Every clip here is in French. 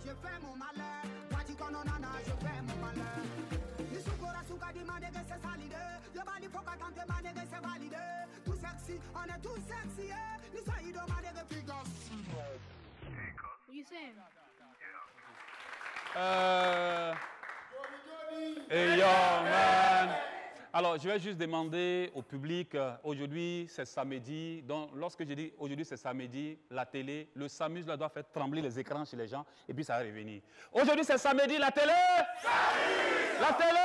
je fais mon malheur. Je fais mon malheur. C'est salidé. Le bali faut qu'attendre manégue c'est validé. Tout sexy, on est tout sexy. Nous sommes de manégue figas. What you saying? Hey yo, man. Alors, je vais juste demander au public, aujourd'hui c'est samedi, donc lorsque je dis aujourd'hui c'est samedi, la télé, le SAMUS là, doit faire trembler les écrans chez les gens et puis ça va revenir. Aujourd'hui c'est samedi, la télé SAMUS. La télé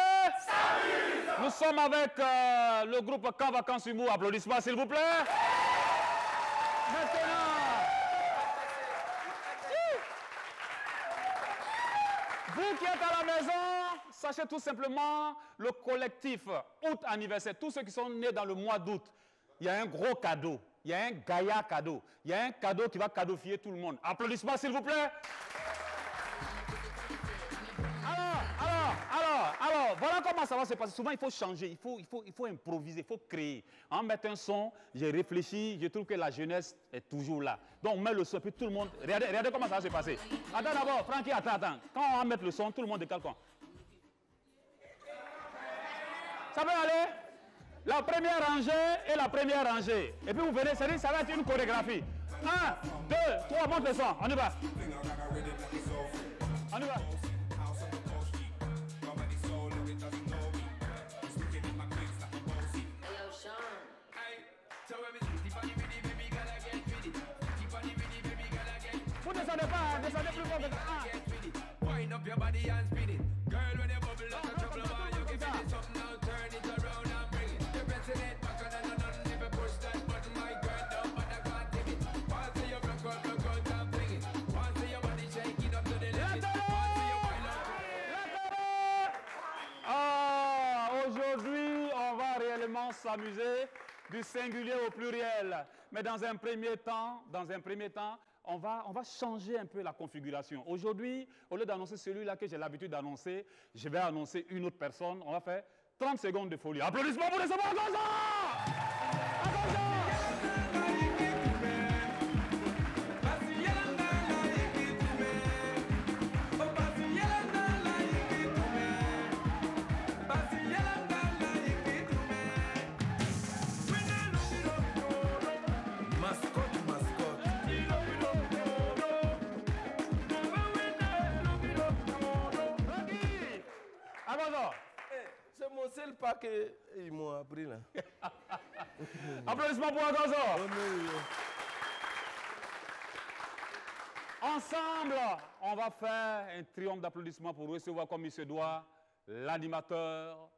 SAMUS. Nous sommes avec le groupe Camp Vacances Humour, applaudissements s'il vous plaît. Maintenant, vous qui êtes à la maison, sachez tout simplement le collectif Août Anniversaire, tous ceux qui sont nés dans le mois d'août, il y a un gros cadeau, il y a un Gaïa cadeau, il y a un cadeau qui va cadeaufier tout le monde. Applaudissements s'il vous plaît. Alors, voilà comment ça va se passer. Souvent, il faut changer, il faut improviser, il faut créer. En mettant un son, j'ai réfléchi, je trouve que la jeunesse est toujours là. Donc, on met le son, puis tout le monde... Regardez comment ça va se passer. Attends d'abord, Francky, attends. Quand on va mettre le son, tout le monde décale quoi? Ça peut aller? La première rangée et la première rangée. Et puis vous venez, ça va être une chorégraphie. 1, 2, 3, monte le son. On y va. On y va. Vous descendez pas, descendez plus fort que ça. Wind up your body and spin it. Girl, when you bubble like a trouble boy, you give me something now, turn it around and bring it. You're pressing it back on and never push that button, my girl, down, but I can't take it. Once you rock out and bring it. Once your body shake it up to the limit. Once you wind up. Aujourd'hui, on va réellement s'amuser du singulier au pluriel. Mais dans un premier temps, on va changer un peu la configuration. Aujourd'hui, au lieu d'annoncer celui-là que j'ai l'habitude d'annoncer, je vais annoncer une autre personne. On va faire 30 secondes de folie. Applaudissements pour recevoir Agozo! C'est mon seul pas qu'ils m'ont appris là. Applaudissements pour Agozo. Ensemble, on va faire un triomphe d'applaudissements pour recevoir comme il se doit l'animateur.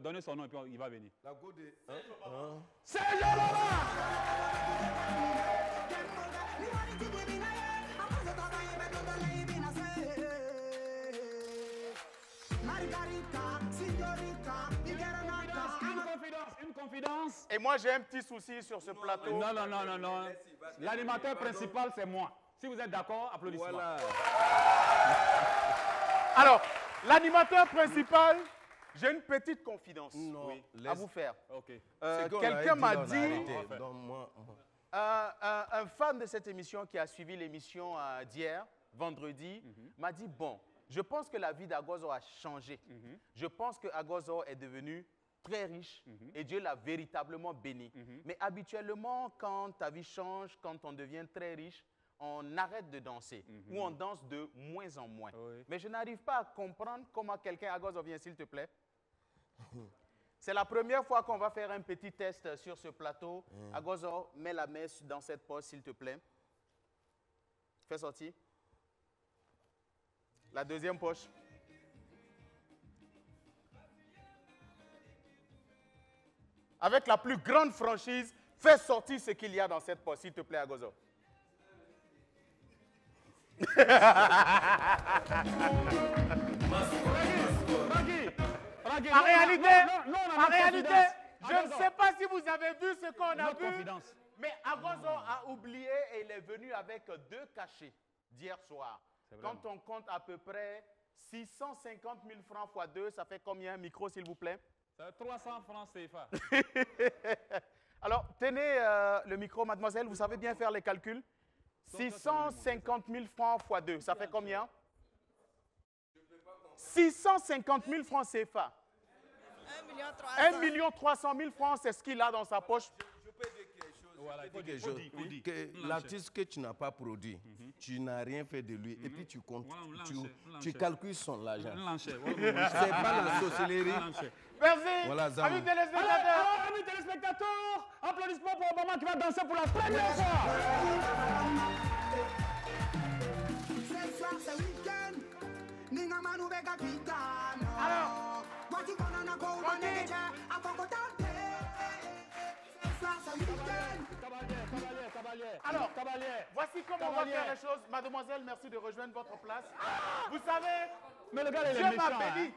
Donnez son nom et puis il va venir. La go de... C'est Yolanda! Une confidence. Et moi, j'ai un petit souci sur ce plateau. Non. L'animateur principal, c'est moi. Si vous êtes d'accord, applaudissements. Voilà. Alors, l'animateur principal, j'ai une petite confidence à vous faire. Okay. Quelqu'un m'a dit, un fan de cette émission qui a suivi l'émission d'hier, vendredi, m'a dit, bon, je pense que la vie d'Agozo a changé. Je pense que Agozo est devenu très riche et Dieu l'a véritablement béni. Mais habituellement, quand ta vie change, quand on devient très riche, on arrête de danser ou on danse de moins en moins. Oui. Mais je n'arrive pas à comprendre comment quelqu'un, Agozo, viens s'il te plaît. C'est la première fois qu'on va faire un petit test sur ce plateau. Agozo, mets la main dans cette poche, s'il te plaît. Fais sortir. La deuxième poche. Avec la plus grande franchise, fais sortir ce qu'il y a dans cette poche, s'il te plaît, Agozo. En réalité, je ne sais pas si vous avez vu ce qu'on a vu, mais Agozo a oublié et il est venu avec 2 cachets d'hier soir. Quand on compte à peu près 650 000 francs x 2, ça fait combien, micro s'il vous plaît? 300 francs CFA. Alors, tenez le micro, mademoiselle, vous savez bien faire les calculs. 650 000 francs x 2, ça fait combien? 650 000 francs CFA. 1 300 000 francs, c'est ce qu'il a dans sa poche. Je peux dire quelque chose. Voilà, Je peux dire quelque chose. Que l'artiste que tu n'as pas produit, tu n'as rien fait de lui, et puis tu comptes, tu calcules son argent. C'est pas la sorcellerie. Merci. Voilà, Zama. Amis téléspectateurs. Alors, amis téléspectateurs, applaudissements pour Obama qui va danser pour la première fois. Ce soir, c'est week-end. Ninga manu vega pitano. Alors, Wati kona na go maneja. Afoko tante. Ce soir, c'est week-end. Alors, Cavalier. voici comment on va faire les choses. Mademoiselle, merci de rejoindre votre place. Vous savez, Mais le gars, il est Dieu méchant. m'a béni. Hein.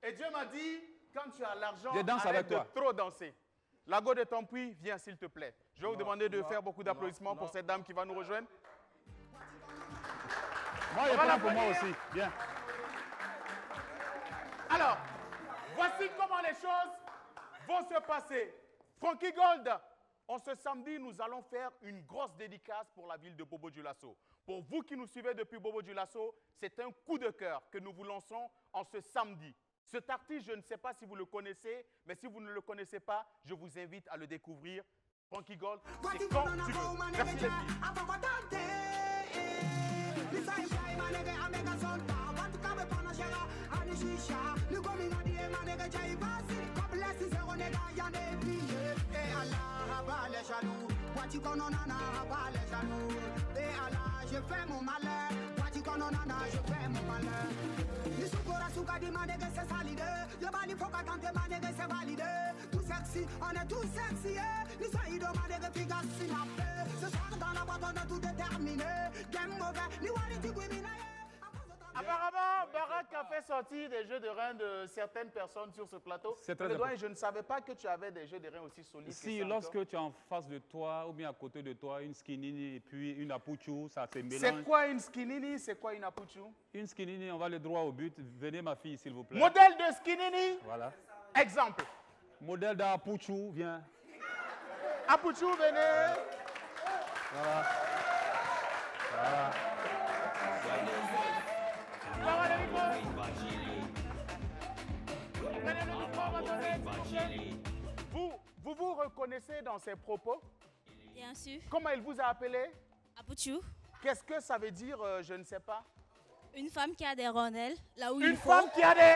Et Dieu m'a dit, quand tu as l'argent, Je danse arrête avec toi. de trop danser. La go de ton puits, viens s'il te plaît. Je vais vous demander de faire beaucoup d'applaudissements pour cette dame qui va nous rejoindre. Moi, il est prêt pour moi aussi. Bien. Alors, voici comment les choses vont se passer. Frankie Gold, ce samedi, nous allons faire une grosse dédicace pour la ville de Bobo-Dioulasso. Pour vous qui nous suivez depuis Bobo-Dioulasso, c'est un coup de cœur que nous vous lançons en ce samedi. Cet artiste, je ne sais pas si vous le connaissez, mais si vous ne le connaissez pas, je vous invite à le découvrir. Frankie Gold, c'est quand tu veux. Merci les filles. Je fais mon malheur, je fais mon malheur. C'est validé, le bali faut qu'attendre c'est validé. Tout sexy, on est tous sexy. Nous sommes demandés de figure synapse. Ce soir dans la boîte on est tout déterminé. Game mauvais, nous allons tout criminel. Apparemment, Barack a fait sortir des jeux de reins de certaines personnes sur ce plateau. C'est très Le doigt, important. je ne savais pas que tu avais des jeux de reins aussi solides. Si que ça lorsque encore. tu es en face de toi ou bien à côté de toi, une skinini et puis une apuchu, ça se mélange. C'est quoi une skinini? C'est quoi une apuchu? Une skinini, on va le droit au but. Venez ma fille, s'il vous plaît. Modèle de skinini? Voilà. Exemple. Modèle d'apuchu, viens. Apuchu, venez. Voilà. Voilà. Prenez le micro. Prenez le micro, Mademoiselle. Vous reconnaissez dans ses propos? Bien sûr. Comment il vous a appelé? Apuchu, Qu'est-ce que ça veut dire? Je ne sais pas. une femme qui a des rondelles, là où Une il faut. femme qui a des...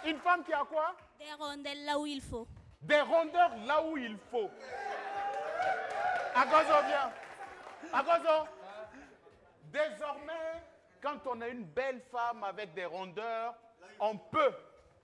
Une femme qui a quoi? Des rondelles là où il faut. Des rondeurs là où il faut. Agozo, viens. Agozo. Désormais, quand on a une belle femme avec des rondeurs, on peut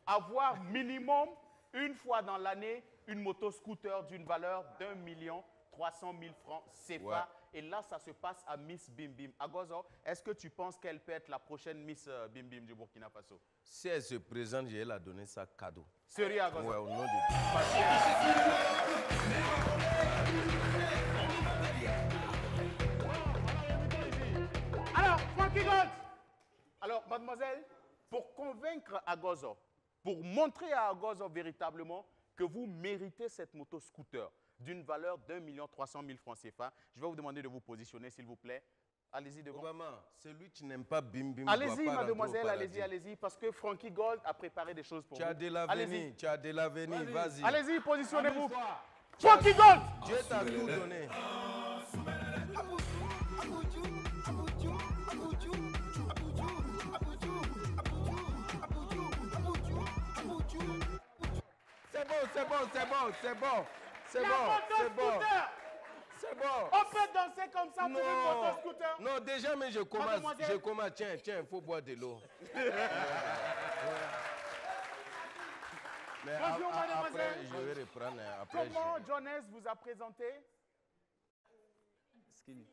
avoir minimum une fois dans l'année une moto-scooter d'une valeur d'1 300 000 francs CFA. Ouais. Et là, ça se passe à Miss Bim Bim. Agozo, est-ce que tu penses qu'elle peut être la prochaine Miss Bim Bim du Burkina Faso? Si elle se présente, je vais la donner ça cadeau. Sérieux, Agozo? Ouais, au nom de Dieu. Alors, Frankie Gold. Alors, mademoiselle, pour convaincre Agozo, pour montrer à Agozo véritablement que vous méritez cette moto-scooter d'une valeur d'1 300 000 francs CFA, je vais vous demander de vous positionner, s'il vous plaît. Allez-y devant. Obama, celui qui n'aime pas Bim Bim. Allez-y, doit pas mademoiselle, rentrer au paradis. allez-y, parce que Frankie Gold a préparé des choses pour Tu vous. as de Allez-y, l'avenir, tu as de l'avenir, vas-y. allez-y, positionnez-vous. Amuse-toi. Frankie Gold. Dieu t'a tout donné. C'est bon, c'est bon, c'est bon, c'est bon. C'est La bon, c'est bon, moto-scooter. c'est bon. On peut danser comme ça pour une moto-scooter. Non, déjà, mais je commence, Mademoiselle. tiens, il faut boire de l'eau. Mais Bonjour, après, mademoiselle. je vais reprendre. Après, Comment Jones vous a présenté? Skinny.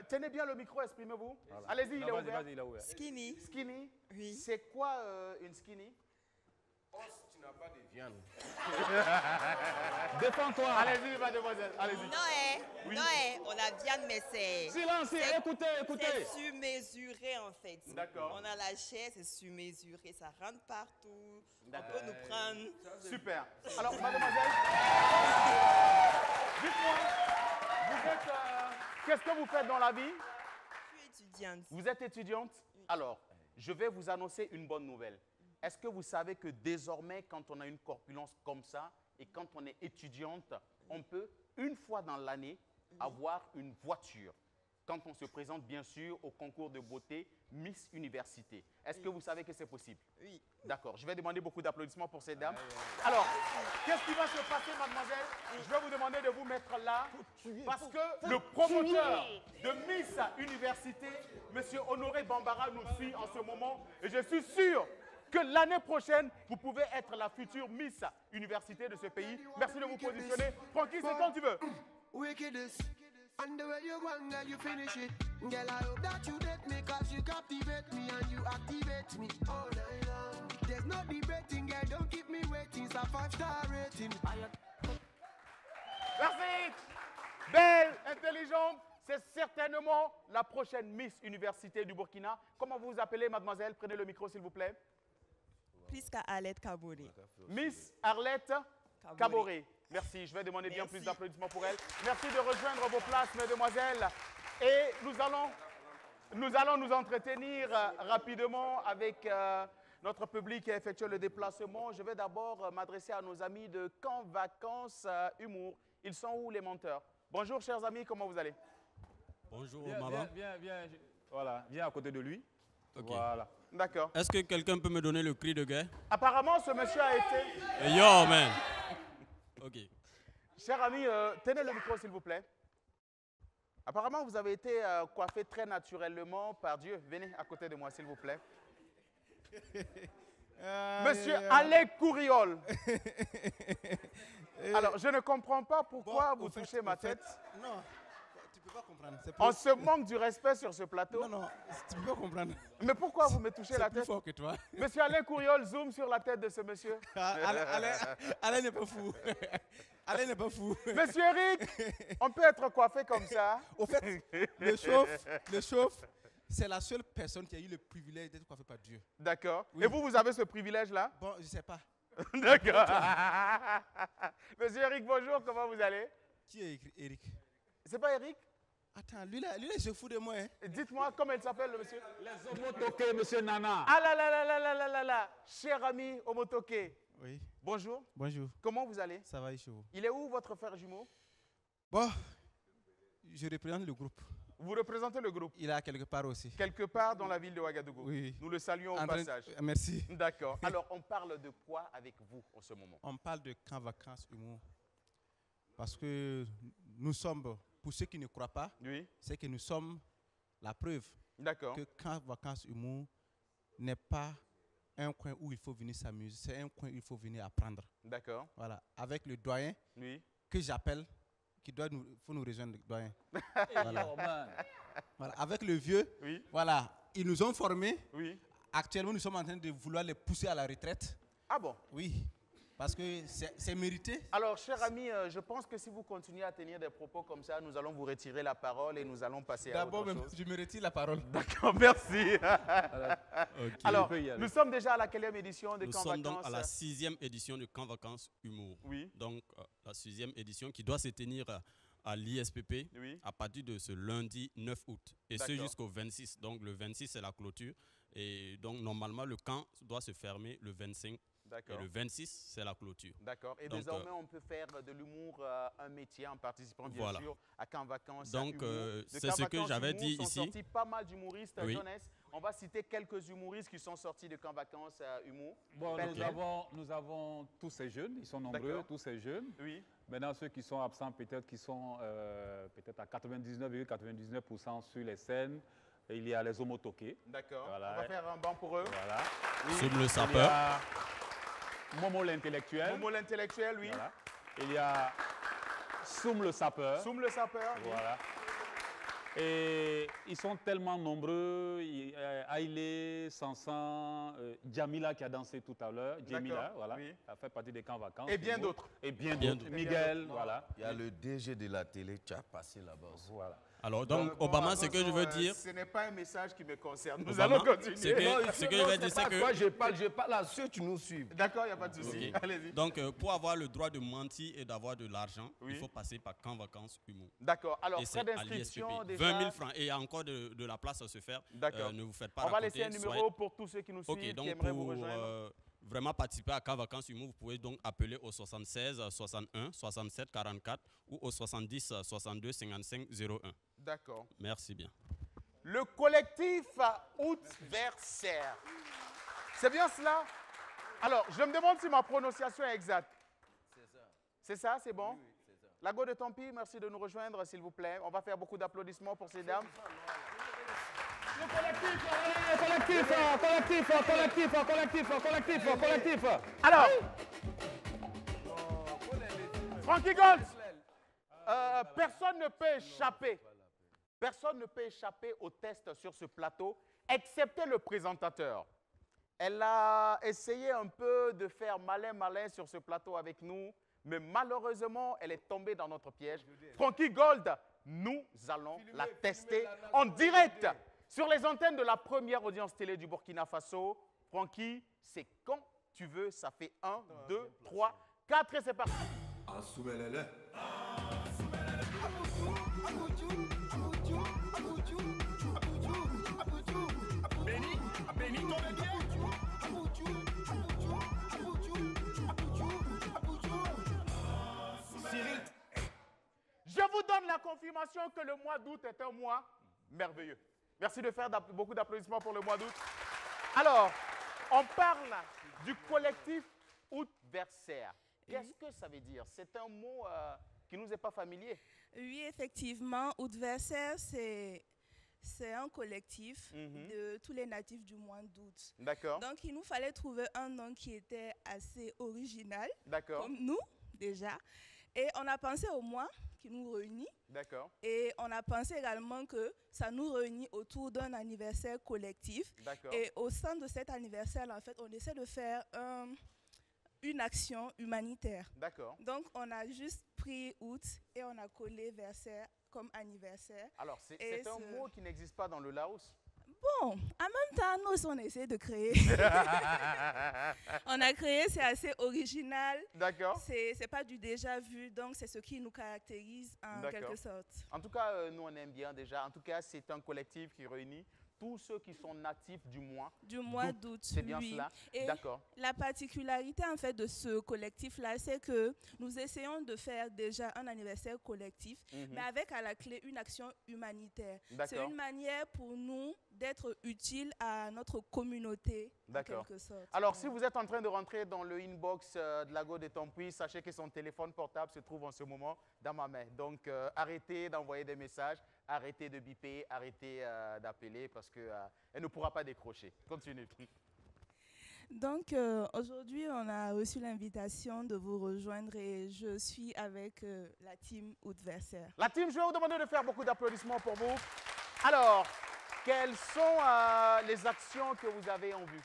Tenez bien le micro, exprimez-vous. Allez-y, il est Non, vas-y, ouvert. vas-y, il est ouvert. Skinny. Skinny. Oui. C'est quoi une skinny? tu n'as pas de viande. Défends-toi. Allez-y, mademoiselle, allez-y. Non, on a viande, mais c'est Silence, écoutez, écoutez. sur-mesuré en fait. D'accord. On a la chair, c'est sur-mesuré, ça rentre partout. On peut nous prendre. Super. Alors, mademoiselle, Qu'est-ce que vous faites dans la vie? Je suis étudiante. Vous êtes étudiante? Alors, je vais vous annoncer une bonne nouvelle. Est-ce que vous savez que désormais, quand on a une corpulence comme ça et quand on est étudiante, on peut, une fois dans l'année, avoir une voiture? Quand on se présente, bien sûr, au concours de beauté Miss Université. Est-ce que vous savez que c'est possible? Oui. D'accord. Je vais demander beaucoup d'applaudissements pour ces dames. Alors, qu'est-ce qui va se passer, mademoiselle? Je vais vous demander de vous mettre là parce que le promoteur de Miss Université, M. Honoré Bambara, nous suit en ce moment. Et je suis sûr que l'année prochaine, vous pouvez être la future Miss Université de ce pays. Merci de vous positionner. Francky, c'est quand tu veux. And the way you go and girl, you finish it. Girl, I hope that you date me, cause you captivate me and you activate me all night long. There's no debating, girl, don't keep me waiting. It's a 5-star rating. Merci. Belle, intelligente. C'est certainement la prochaine Miss Université du Burkina. Comment vous vous appelez, mademoiselle? Prenez le micro, s'il vous plaît. Prisca Arlette Kaboré. Miss Arlette Kaboré. Merci. Je vais demander bien plus d'applaudissements pour elle. Merci de rejoindre vos places, mesdemoiselles. Et nous allons nous entretenir rapidement avec notre public qui a effectué le déplacement. Je vais d'abord m'adresser à nos amis de Camp Vacances Humour. Ils sont où, les menteurs? Bonjour, chers amis, comment vous allez? Bonjour, Viens, voilà, viens à côté de lui. Ok. Voilà. D'accord. Est-ce que quelqu'un peut me donner le cri de guerre? Apparemment, ce monsieur a été... Hey, yo, man. Ok. Cher ami, tenez le micro, s'il vous plaît. Apparemment, vous avez été coiffé très naturellement par Dieu. Venez à côté de moi, s'il vous plaît. Monsieur Alec Couriol. Alors, je ne comprends pas pourquoi vous touchez ma tête. Non, tu ne peux pas comprendre. On se manque du respect sur ce plateau. Non, tu ne peux pas comprendre. Mais pourquoi vous me touchez la tête? C'est plus fort que toi. Monsieur Alain Couriol, zoom sur la tête de ce monsieur. Alain n'est pas fou. Alain n'est pas fou. Monsieur Eric, on peut être coiffé comme ça. Au fait, le chauffe, c'est la seule personne qui a eu le privilège d'être coiffé par Dieu. D'accord. Oui. Et vous avez ce privilège-là? Bon, je ne sais pas. D'accord. Monsieur Eric, bonjour, comment vous allez? Qui est Eric? C'est pas Eric? Attends, lui là, il se fout de moi. Hein. Dites-moi comment il s'appelle, le monsieur? Les homotoqués, monsieur Nana. Ah là là là là là là là là. Cher ami Omotoke. Oui. Bonjour. Bonjour. Comment vous allez? Ça va, Isho? Il est où votre frère jumeau? Bon, je représente le groupe. Vous représentez le groupe? Il est quelque part aussi. Quelque part dans la ville de Ouagadougou. Oui. Nous le saluons au passage. Merci. D'accord. Alors, on parle de quoi avec vous en ce moment? On parle de Camp Vacances Humour. Parce que nous sommes, pour ceux qui ne croient pas, oui, c'est que nous sommes la preuve d'accord, que Camp Vacances Humour n'est pas un coin où il faut venir s'amuser, c'est un coin où il faut venir apprendre. D'accord. Voilà, avec le doyen, oui, que j'appelle, faut nous rejoindre, le doyen. Voilà. Voilà, avec le vieux, oui, voilà, ils nous ont formés. oui. Actuellement, nous sommes en train de vouloir les pousser à la retraite. Ah bon? Oui, parce que c'est mérité. Alors, cher ami, je pense que si vous continuez à tenir des propos comme ça, nous allons vous retirer la parole et nous allons passer à autre chose. D'abord, je me retire la parole. D'accord, merci. Okay. Alors, nous sommes déjà à la quelle édition de Camp Vacances? Nous sommes donc à la 6e édition de Camp Vacances Humour. Oui. Donc, la 6e édition qui doit se tenir à l'ISPP oui, à partir de ce lundi 9 août. Et ce jusqu'au 26. Donc, le 26, c'est la clôture. Et donc, normalement, le camp doit se fermer le 25. Et le 26, c'est la clôture. D'accord. Et donc, désormais, on peut faire de l'humour un métier en participant, bien sûr, à Camp Vacances. Donc, c'est ce que j'avais dit ici. Sorti pas mal d'humoristes jeunesse. On va citer quelques humoristes qui sont sortis de Camp Vacances Humour. Bon, nous avons tous ces jeunes, ils sont nombreux, tous ces jeunes. Oui. Maintenant, ceux qui sont absents, peut-être qui sont peut-être à 99,99% sur les scènes. Et il y a les homotoqués. D'accord. Voilà. On va faire un banc pour eux. Voilà. Oui. Soum le sapeur. Momo l'intellectuel. Momo l'intellectuel, oui. Voilà. Il y a Soum le sapeur. Soum le sapeur. Voilà. Et ils sont tellement nombreux. Aïlé, Sansan, Djamila qui a dansé tout à l'heure. Djamila, voilà. Oui. Ça fait partie des Camps Vacances. Et bien d'autres. Et bien d'autres. Miguel, voilà. Il y a le DG de la télé qui a passé là-bas aussi. Voilà. Alors, donc, Obama, ce que je veux dire... Ce n'est pas un message qui me concerne. Nous Obama, allons continuer. Ce que je veux dire, c'est que... Moi, je parle à ceux qui nous suivent. D'accord, il n'y a pas de souci. Okay. Allez-y. Donc, pour avoir le droit de mentir et d'avoir de l'argent, il faut passer par Camp Vacances Humour. D'accord. Alors, et frais d'inscription, déjà... 20 000 francs. Et il y a encore de la place à se faire. Ne vous faites pas On va laisser un numéro pour tous ceux qui nous suivent, qui aimeraient vous rejoindre. Vraiment participer à Camp Vacances Humour, vous pouvez donc appeler au 76 61 67 44 ou au 70 62 55 01. D'accord. Merci bien. Le collectif Outversaire. C'est bien cela? Alors, je me demande si ma prononciation est exacte. C'est ça. C'est ça, c'est bon? Oui, c'est ça. La Go de Tampi, merci de nous rejoindre, s'il vous plaît. On va faire beaucoup d'applaudissements pour ces dames. Le collectif. Alors, Frankie Gold, personne ne peut échapper. Personne ne peut échapper au test sur ce plateau, excepté le présentateur. Elle a essayé un peu de faire malin sur ce plateau avec nous, mais malheureusement, elle est tombée dans notre piège. Frankie Gold, nous allons la tester en direct sur les antennes de la première audience télé du Burkina Faso. Francky, c'est quand tu veux, ça fait 1, 2, 3, 4 et c'est parti. Je vous donne la confirmation que le mois d'août est un mois merveilleux. Merci de faire beaucoup d'applaudissements pour le mois d'août. Alors, on parle du collectif Outversaire. Qu'est-ce que ça veut dire? C'est un mot qui ne nous est pas familier. Oui, effectivement, Outversaire, c'est un collectif de tous les natifs du mois d'août. D'accord. Donc, il nous fallait trouver un nom qui était assez original, comme nous, déjà. Et on a pensé au mois qui nous réunit. D'accord. Et on a pensé également que ça nous réunit autour d'un anniversaire collectif. D'accord. Et au sein de cet anniversaire, en fait, on essaie de faire une action humanitaire. D'accord. Donc, on a juste pris août et on a collé versaire comme anniversaire. Alors, c'est un mot qui n'existe pas dans le Laos? Bon, en même temps, nous, on essaie de créer. On a créé, c'est assez original. D'accord. C'est pas du déjà vu, donc c'est ce qui nous caractérise en quelque sorte. En tout cas, nous, on aime bien déjà. En tout cas, c'est un collectif qui réunit tous ceux qui sont natifs du mois d'août. C'est bien cela. D'accord. La particularité en fait de ce collectif-là, c'est que nous essayons de faire déjà un anniversaire collectif, mais avec à la clé une action humanitaire. C'est une manière pour nous d'être utile à notre communauté, en quelque sorte. Alors, si vous êtes en train de rentrer dans le inbox de la Go de Tampi, sachez que son téléphone portable se trouve en ce moment dans ma main. Donc, arrêtez d'envoyer des messages, arrêtez de biper, arrêtez d'appeler parce qu'elle ne pourra pas décrocher. Continue. Donc, aujourd'hui, on a reçu l'invitation de vous rejoindre et je suis avec la team Outversaire. La team, je vais vous demander de faire beaucoup d'applaudissements pour vous. Alors, quelles sont les actions que vous avez en vue?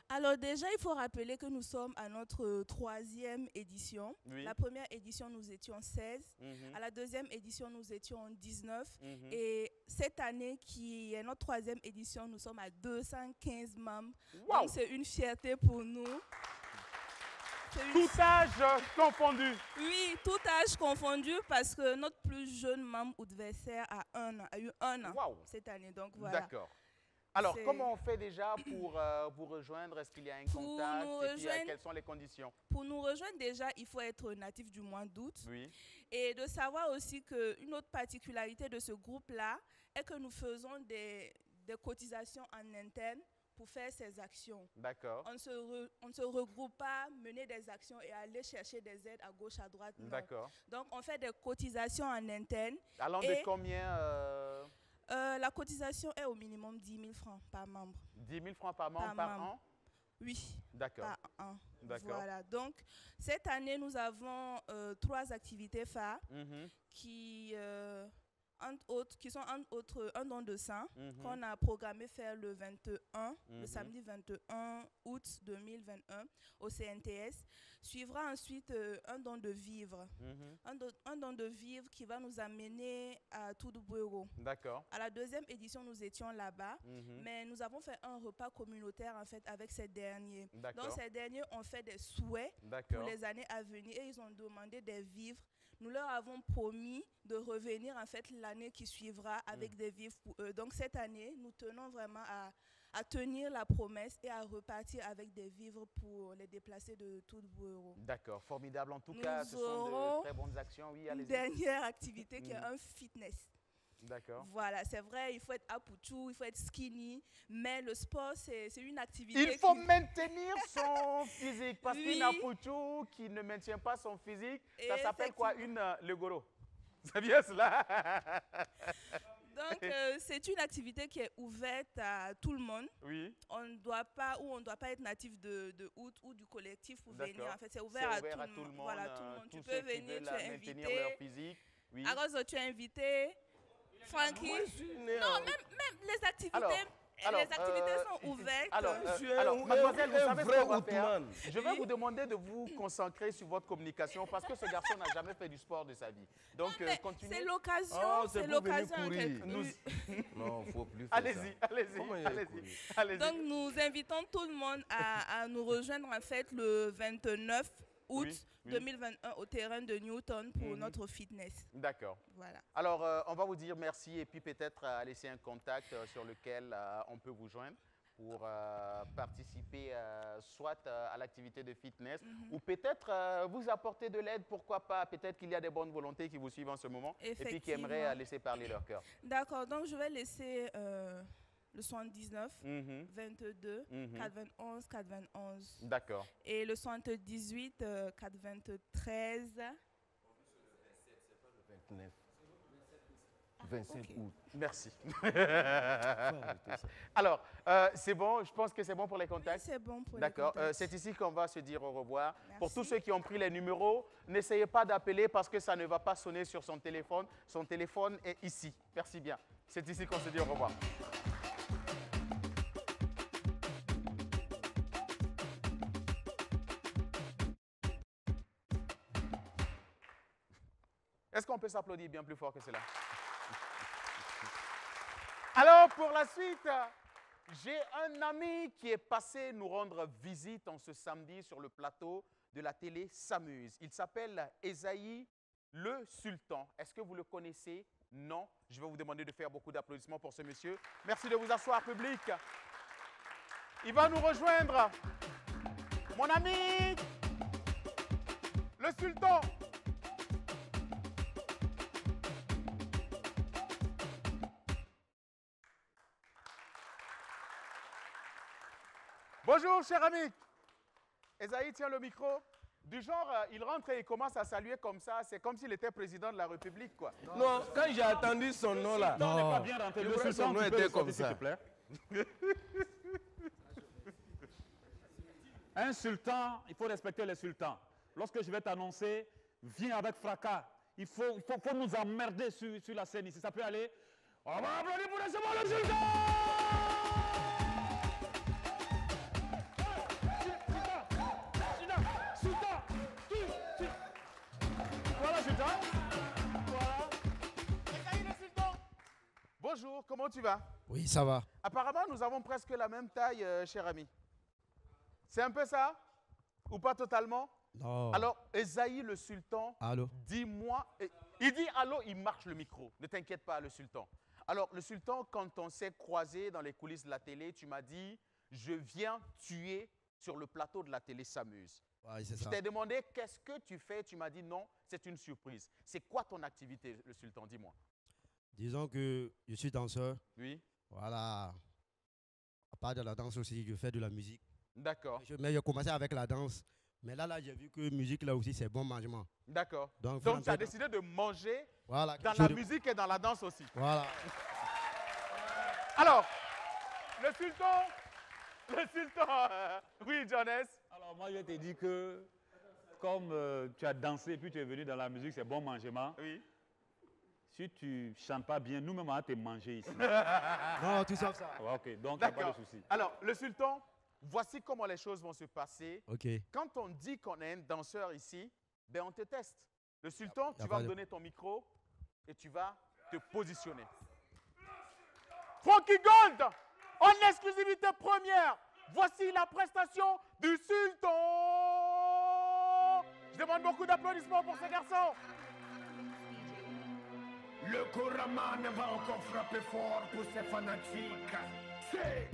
Alors déjà, il faut rappeler que nous sommes à notre 3e édition. Oui. La première édition, nous étions 16. À la deuxième édition, nous étions 19. Et cette année, qui est notre 3e édition, nous sommes à 215 membres. Wow. Donc c'est une fierté pour nous. Tout âge confondu. Oui, tout âge confondu parce que notre plus jeune membre Outversaire a eu un an cette année. Donc voilà. D'accord. Alors, comment on fait déjà pour vous rejoindre? Est-ce qu'il y a un contact? Et puis, quelles sont les conditions? Pour nous rejoindre, déjà, il faut être natif du mois d'août. Oui. Et de savoir aussi qu'une autre particularité de ce groupe-là est que nous faisons des cotisations en interne pour faire ces actions. D'accord. On ne se regroupe pas, mener des actions et aller chercher des aides à gauche, à droite. D'accord. Donc, on fait des cotisations en interne. Allant de combien la cotisation est au minimum 10 000 francs par membre. 10 000 francs par membre par an? Oui. D'accord. Par an. D'accord. Voilà. Donc, cette année, nous avons 3 activités phares qui qui sont entre autres un don de sang qu'on a programmé faire le 21, le samedi 21 août 2021 au CNTS. Suivra ensuite un don de vivres. Un don de vivres qui va nous amener à Tudubwero. D'accord. À la deuxième édition, nous étions là-bas, mais nous avons fait un repas communautaire en fait avec ces derniers. Donc ces derniers ont fait des souhaits pour les années à venir et ils ont demandé des vivres. Nous leur avons promis de revenir en fait l'année qui suivra avec des vivres pour eux. Donc cette année, nous tenons vraiment à tenir la promesse et à repartir avec des vivres pour les déplacés de Tudubwero. D'accord, formidable. En tout cas, ce sont de très bonnes actions. Oui, une dernière activité qui est un fitness. D'accord. Voilà, c'est vrai, il faut être apuchu, il faut être skinny, mais le sport, c'est une activité. Il faut maintenir son physique, parce qu'une apuchu qui ne maintient pas son physique, ça s'appelle quoi? Le goro. C'est bien cela. Donc, c'est une activité qui est ouverte à tout le monde. Oui. On ne doit pas être natif de Août ou du collectif pour venir. En fait, c'est ouvert, à tout le monde. Voilà, tout le monde. Tu peux venir, tu es invité. Leur physique. Oui. Agozo, tu es invité. Francky. Non, même les activités. Les activités sont ouvertes. Alors, mademoiselle, vous savez ce qu'on va faire? Je vais vous demander de vous concentrer sur votre communication parce que ce garçon n'a jamais fait du sport de sa vie. Donc, continuez. C'est l'occasion. C'est l'occasion. Non, il ne faut plus faire allez-y. Donc, nous invitons tout le monde à nous rejoindre en fait le 29 août 2021 au terrain de Newton pour notre fitness. D'accord. Voilà. Alors, on va vous dire merci et puis peut-être laisser un contact sur lequel on peut vous joindre pour participer soit à l'activité de fitness ou peut-être vous apporter de l'aide, pourquoi pas. Peut-être qu'il y a des bonnes volontés qui vous suivent en ce moment et puis qui aimeraient laisser parler leur cœur. D'accord, donc je vais laisser le 79, 22, 421, 421. D'accord. Et le 78, 423. 29. 27 août. Merci. Alors, c'est bon, je pense que c'est bon pour les contacts. Oui, c'est bon pour les contacts. D'accord, c'est ici qu'on va se dire au revoir. Merci. Pour tous ceux qui ont pris les numéros, n'essayez pas d'appeler parce que ça ne va pas sonner sur son téléphone. Son téléphone est ici. Merci bien. C'est ici qu'on se dit au revoir. Est-ce qu'on peut s'applaudir bien plus fort que cela? Alors, pour la suite, j'ai un ami qui est passé nous rendre visite en ce samedi sur le plateau de la télé S'amuse. Il s'appelle Esaïe le Sultan. Est-ce que vous le connaissez? Non. Je vais vous demander de faire beaucoup d'applaudissements pour ce monsieur. Merci de vous asseoir, public. Il va nous rejoindre. Mon ami, le Sultan. Bonjour, cher ami. Esaïe tient le micro. Du genre, il rentre et il commence à saluer comme ça. C'est comme s'il était président de la République, quoi. Non, quand j'ai entendu son nom là. Non, on n'est pas bien rentré. Le sultan, tu peux le sortir, s'il te plaît. Un sultan, il faut respecter les sultans. Lorsque je vais t'annoncer, viens avec fracas. Il faut nous emmerder sur la scène ici. Ça peut aller. On va applaudir pour recevoir le sultan! Bonjour, comment tu vas? Oui, ça va. Apparemment, nous avons presque la même taille, cher ami. C'est un peu ça? Ou pas totalement? Non. Alors, Esaïe le sultan, allô? Dis-moi. Il dit allô, il marche le micro. Ne t'inquiète pas, le sultan. Alors, le sultan, quand on s'est croisé dans les coulisses de la télé, tu m'as dit, je viens tuer sur le plateau de la télé S'amuse. Ouais, c'est ça. Je t'ai demandé, qu'est-ce que tu fais? Tu m'as dit, non, c'est une surprise. C'est quoi ton activité, le sultan? Dis-moi. Disons que je suis danseur. Oui. Voilà. À part de la danse aussi, je fais de la musique. D'accord. Mais j'ai commencé avec la danse. Mais là j'ai vu que musique, là aussi, c'est bon mangement. D'accord. Donc tu as décidé de manger voilà, dans la musique et dans la danse aussi. Voilà. Alors, le sultan, oui, Jonas. Alors, moi, je t'ai dit que, comme tu as dansé et puis tu es venu dans la musique, c'est bon mangement. Oui. si tu chantes pas bien, nous-mêmes, on va te manger ici. Non, tout ça. Ouais, ok, donc il n'y a pas de souci. Alors, le sultan, voici comment les choses vont se passer. Ok. Quand on dit qu'on est un danseur ici, ben on te teste. Le sultan, tu vas me donner ton micro et tu vas te positionner. Frankie Gold, en exclusivité première, voici la prestation du sultan. Je demande beaucoup d'applaudissements pour ce garçon. Le Koraman va encore frapper fort pour ses fanatiques. C'est...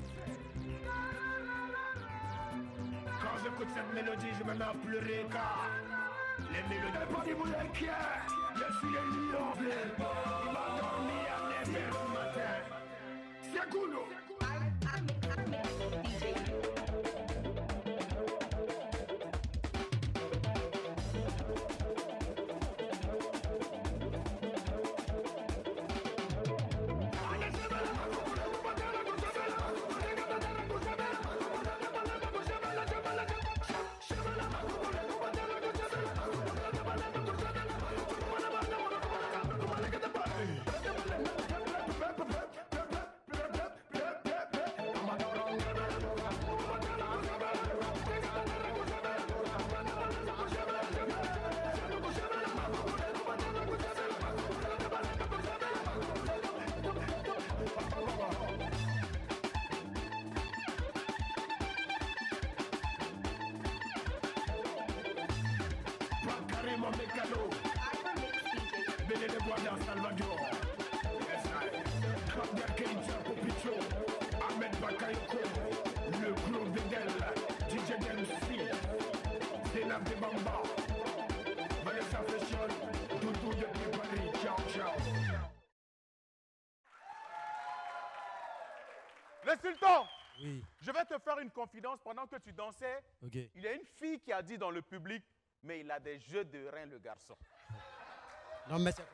Quand j'écoute cette mélodie, je me mets à pleurer car les mélodies... Le pas du bout d'inquiet, je suis le lion. Il va dormir à 9h du matin. C'est Goulou. Le sultan, oui. Je vais te faire une confidence. Pendant que tu dansais, Okay. Il y a une fille qui a dit dans le public, mais il a des jeux de reins, le garçon. Non, mais c'est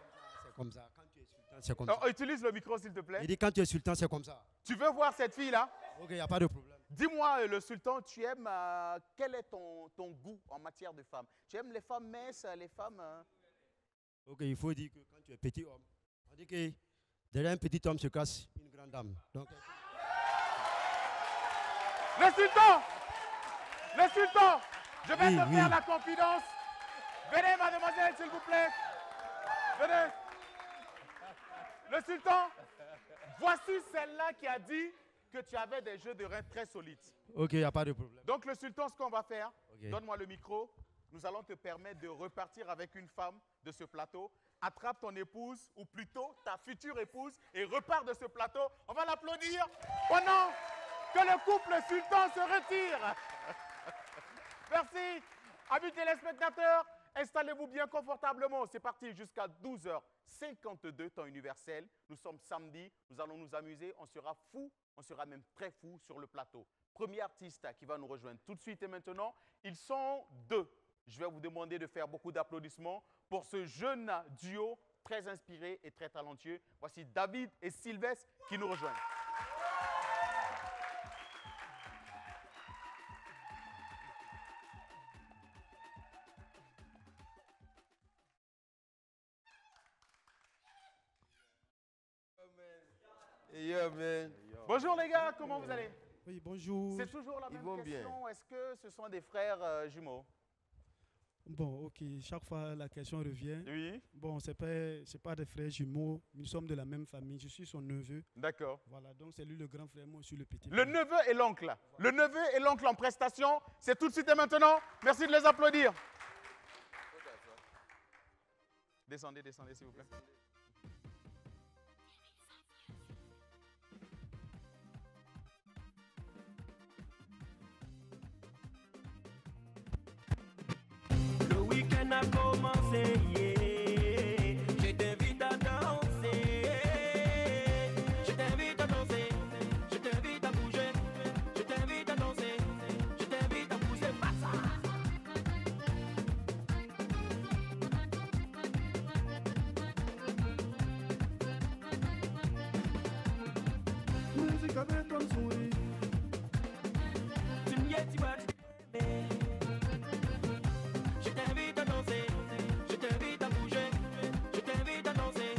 comme ça. Quand tu es sultan, c'est comme ça. Utilise le micro, s'il te plaît. Il dit quand tu es sultan, c'est comme ça. Tu veux voir cette fille-là? Ok, il n'y a pas de problème. Dis-moi, le sultan, tu aimes, quel est ton goût en matière de femmes? Tu aimes les femmes minces, les femmes... Ok, il faut dire que quand tu es petit homme, on dit que derrière un petit homme se cache une grande dame. Donc, le sultan, je vais te faire la confidence. Venez, mademoiselle, s'il vous plaît. Venez. Le sultan, voici celle-là qui a dit que tu avais des jeux de reins très solides. Ok, il n'y a pas de problème. Donc, le sultan, ce qu'on va faire, Okay. Donne-moi le micro. Nous allons te permettre de repartir avec une femme de ce plateau. Attrape ton épouse, ou plutôt ta future épouse, et repars de ce plateau. On va l'applaudir pendant que le couple sultan se retire. Merci. Amis téléspectateurs, installez-vous bien confortablement. C'est parti jusqu'à 12h52 temps universel. Nous sommes samedi, nous allons nous amuser. On sera fou, on sera même très fou sur le plateau. Premier artiste qui va nous rejoindre tout de suite et maintenant. Ils sont deux. Je vais vous demander de faire beaucoup d'applaudissements pour ce jeune duo très inspiré et très talentueux. Voici David et Sylvestre qui nous rejoignent. Yeah, man. Bonjour les gars, comment vous allez? Oui, bonjour. C'est toujours la même question. Est-ce que ce sont des frères jumeaux? Bon, ok. Chaque fois, la question revient. Oui. Bon, c'est pas des frères jumeaux. Nous sommes de la même famille. Je suis son neveu. D'accord. Voilà, donc c'est lui le grand frère, moi je suis le petit. Le neveu et l'oncle. Ouais. Le neveu et l'oncle en prestation. C'est tout de suite et maintenant. Merci de les applaudir. Descendez, descendez, s'il vous plaît. A commencé, yeah. Je t'invite à danser, je t'invite à danser, je t'invite à bouger, je t'invite à danser, je t'invite à bouger, passa. Musique avec un sourire. Tu m'y es, tu vas t'aimer. Je t'invite à danser, je t'invite à bouger, je t'invite à danser,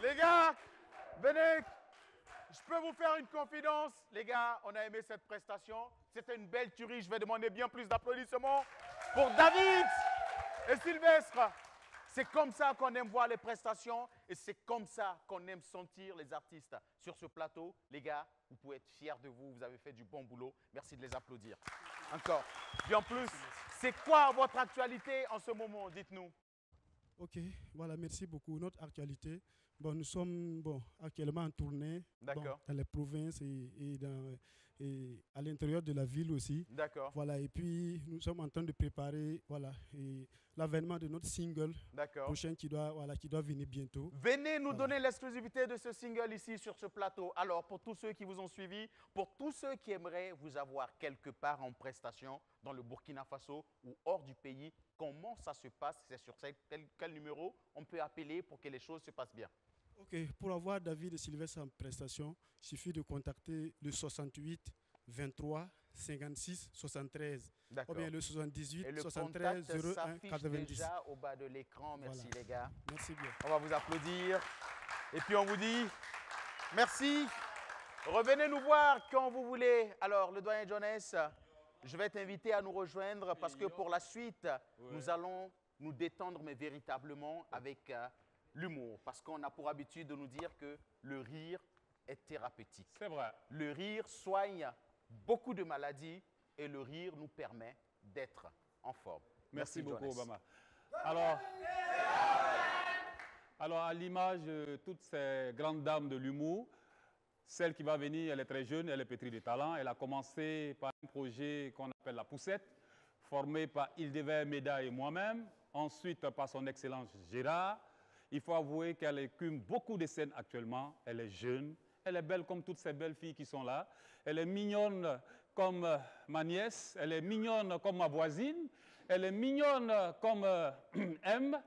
Les gars, venez. Je peux vous faire une confidence. Les gars, on a aimé cette prestation. C'était une belle tuerie. Je vais demander bien plus d'applaudissements pour David et Sylvestre. C'est comme ça qu'on aime voir les prestations et c'est comme ça qu'on aime sentir les artistes sur ce plateau. Les gars, vous pouvez être fiers de vous. Vous avez fait du bon boulot. Merci de les applaudir. Encore. Bien plus, c'est quoi votre actualité en ce moment? Dites-nous. Ok, voilà, merci beaucoup. Notre actualité, bon, nous sommes actuellement en tournée dans les provinces et à l'intérieur de la ville aussi. D'accord. Voilà, et puis nous sommes en train de préparer l'avènement de notre single prochain qui doit venir bientôt. Venez nous donner l'exclusivité de ce single ici sur ce plateau. Alors, pour tous ceux qui vous ont suivi, pour tous ceux qui aimeraient vous avoir quelque part en prestation dans le Burkina Faso ou hors du pays, comment ça se passe? C'est sur quel numéro on peut appeler pour que les choses se passent bien? Ok, pour avoir David et Sylvestre en prestation, il suffit de contacter le 68 23 56 73 ou bien le 78 73 01 90. Déjà au bas de l'écran. Merci les gars. Merci bien. On va vous applaudir. Et puis on vous dit merci. Revenez nous voir quand vous voulez. Alors le doyen Jones, je vais t'inviter à nous rejoindre parce que pour la suite, nous allons nous détendre mais véritablement avec l'humour, parce qu'on a pour habitude de nous dire que le rire est thérapeutique. C'est vrai. Le rire soigne beaucoup de maladies et le rire nous permet d'être en forme. Merci beaucoup, Jonas. Obama. Alors, à l'image de toutes ces grandes dames de l'humour, celle qui va venir, elle est très jeune, elle est pétrie de talent. Elle a commencé par un projet qu'on appelle La Poussette, formé par Hildevert Méda et moi-même, ensuite par son excellence Gérard. Il faut avouer qu'elle écume beaucoup de scènes actuellement. Elle est jeune, elle est belle comme toutes ces belles filles qui sont là. Elle est mignonne comme ma nièce, elle est mignonne comme ma voisine, elle est mignonne comme M.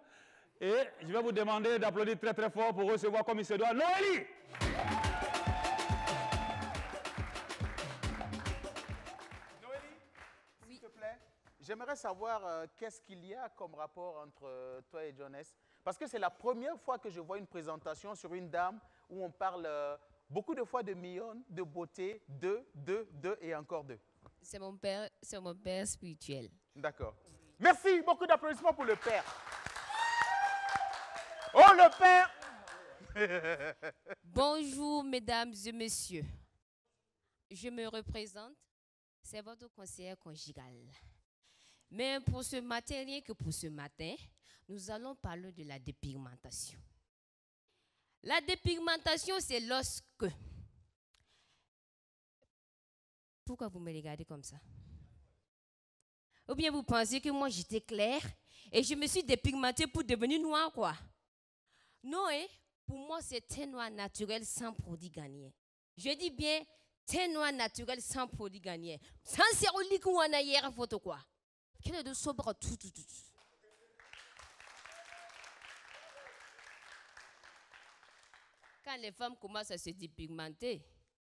Et je vais vous demander d'applaudir très très fort pour recevoir comme il se doit Noélie. Noélie, s'il te plaît, j'aimerais savoir qu'est-ce qu'il y a comme rapport entre toi et Jonas. Parce que c'est la première fois que je vois une présentation sur une dame où on parle beaucoup de fois de mignonne, de beauté, de et encore de. C'est mon père spirituel. D'accord. Merci, beaucoup d'applaudissements pour le père. Oh, le père! Bonjour, mesdames et messieurs. Je me représente, c'est votre conseillère conjugale. Mais pour ce matin, rien que pour ce matin, nous allons parler de la dépigmentation. La dépigmentation, c'est lorsque... Pourquoi vous me regardez comme ça? Ou bien vous pensez que moi j'étais claire et je me suis dépigmentée pour devenir noire, quoi? Non, pour moi c'est teint noir naturel sans produit gagné. Je dis bien teint noir naturel sans produit gagné. Sans cérolique ou en arrière photo, quoi? Quel est de sobre tout. Quand les femmes commencent à se dépigmenter,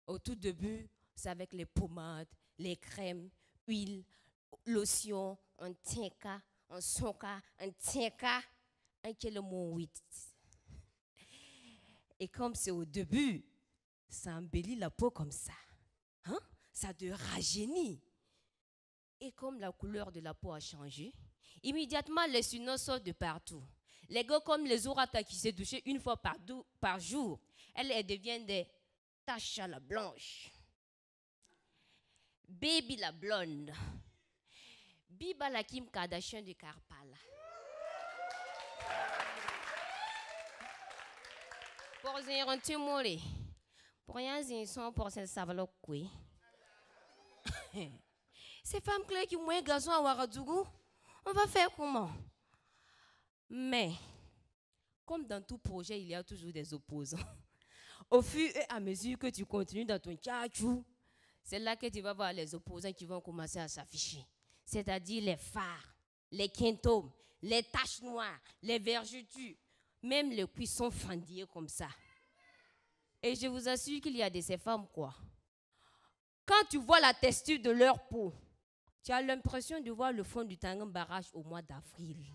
au tout début, c'est avec les pommades, les crèmes, huile, lotion, un tinka, un sonka, un tinka, un kilomon 8. Et comme c'est au début, ça embellit la peau comme ça. Hein? Ça te rajeunit. Et comme la couleur de la peau a changé, immédiatement les signaux sortent de partout. Les gars comme les Orata qui s'est douché une fois par jour, elles deviennent des taches à la blanche. Baby la blonde. Biba la Kim Kardashian de Karpala. Pour un timoré. Pour rien, ils sont pour ce savoir quoi. Ces femmes clés qui ont un garçon à Ouagadougou, on va faire comment? Mais, comme dans tout projet, il y a toujours des opposants. Au fur et à mesure que tu continues dans ton tchatchou, c'est là que tu vas voir les opposants qui vont commencer à s'afficher. C'est-à-dire les phares, les quintômes, les taches noires, les vergetures, même les cuissons fendillés comme ça. Et je vous assure qu'il y a de ces femmes, quoi. Quand tu vois la texture de leur peau, tu as l'impression de voir le fond du Tangan Barrage au mois d'avril.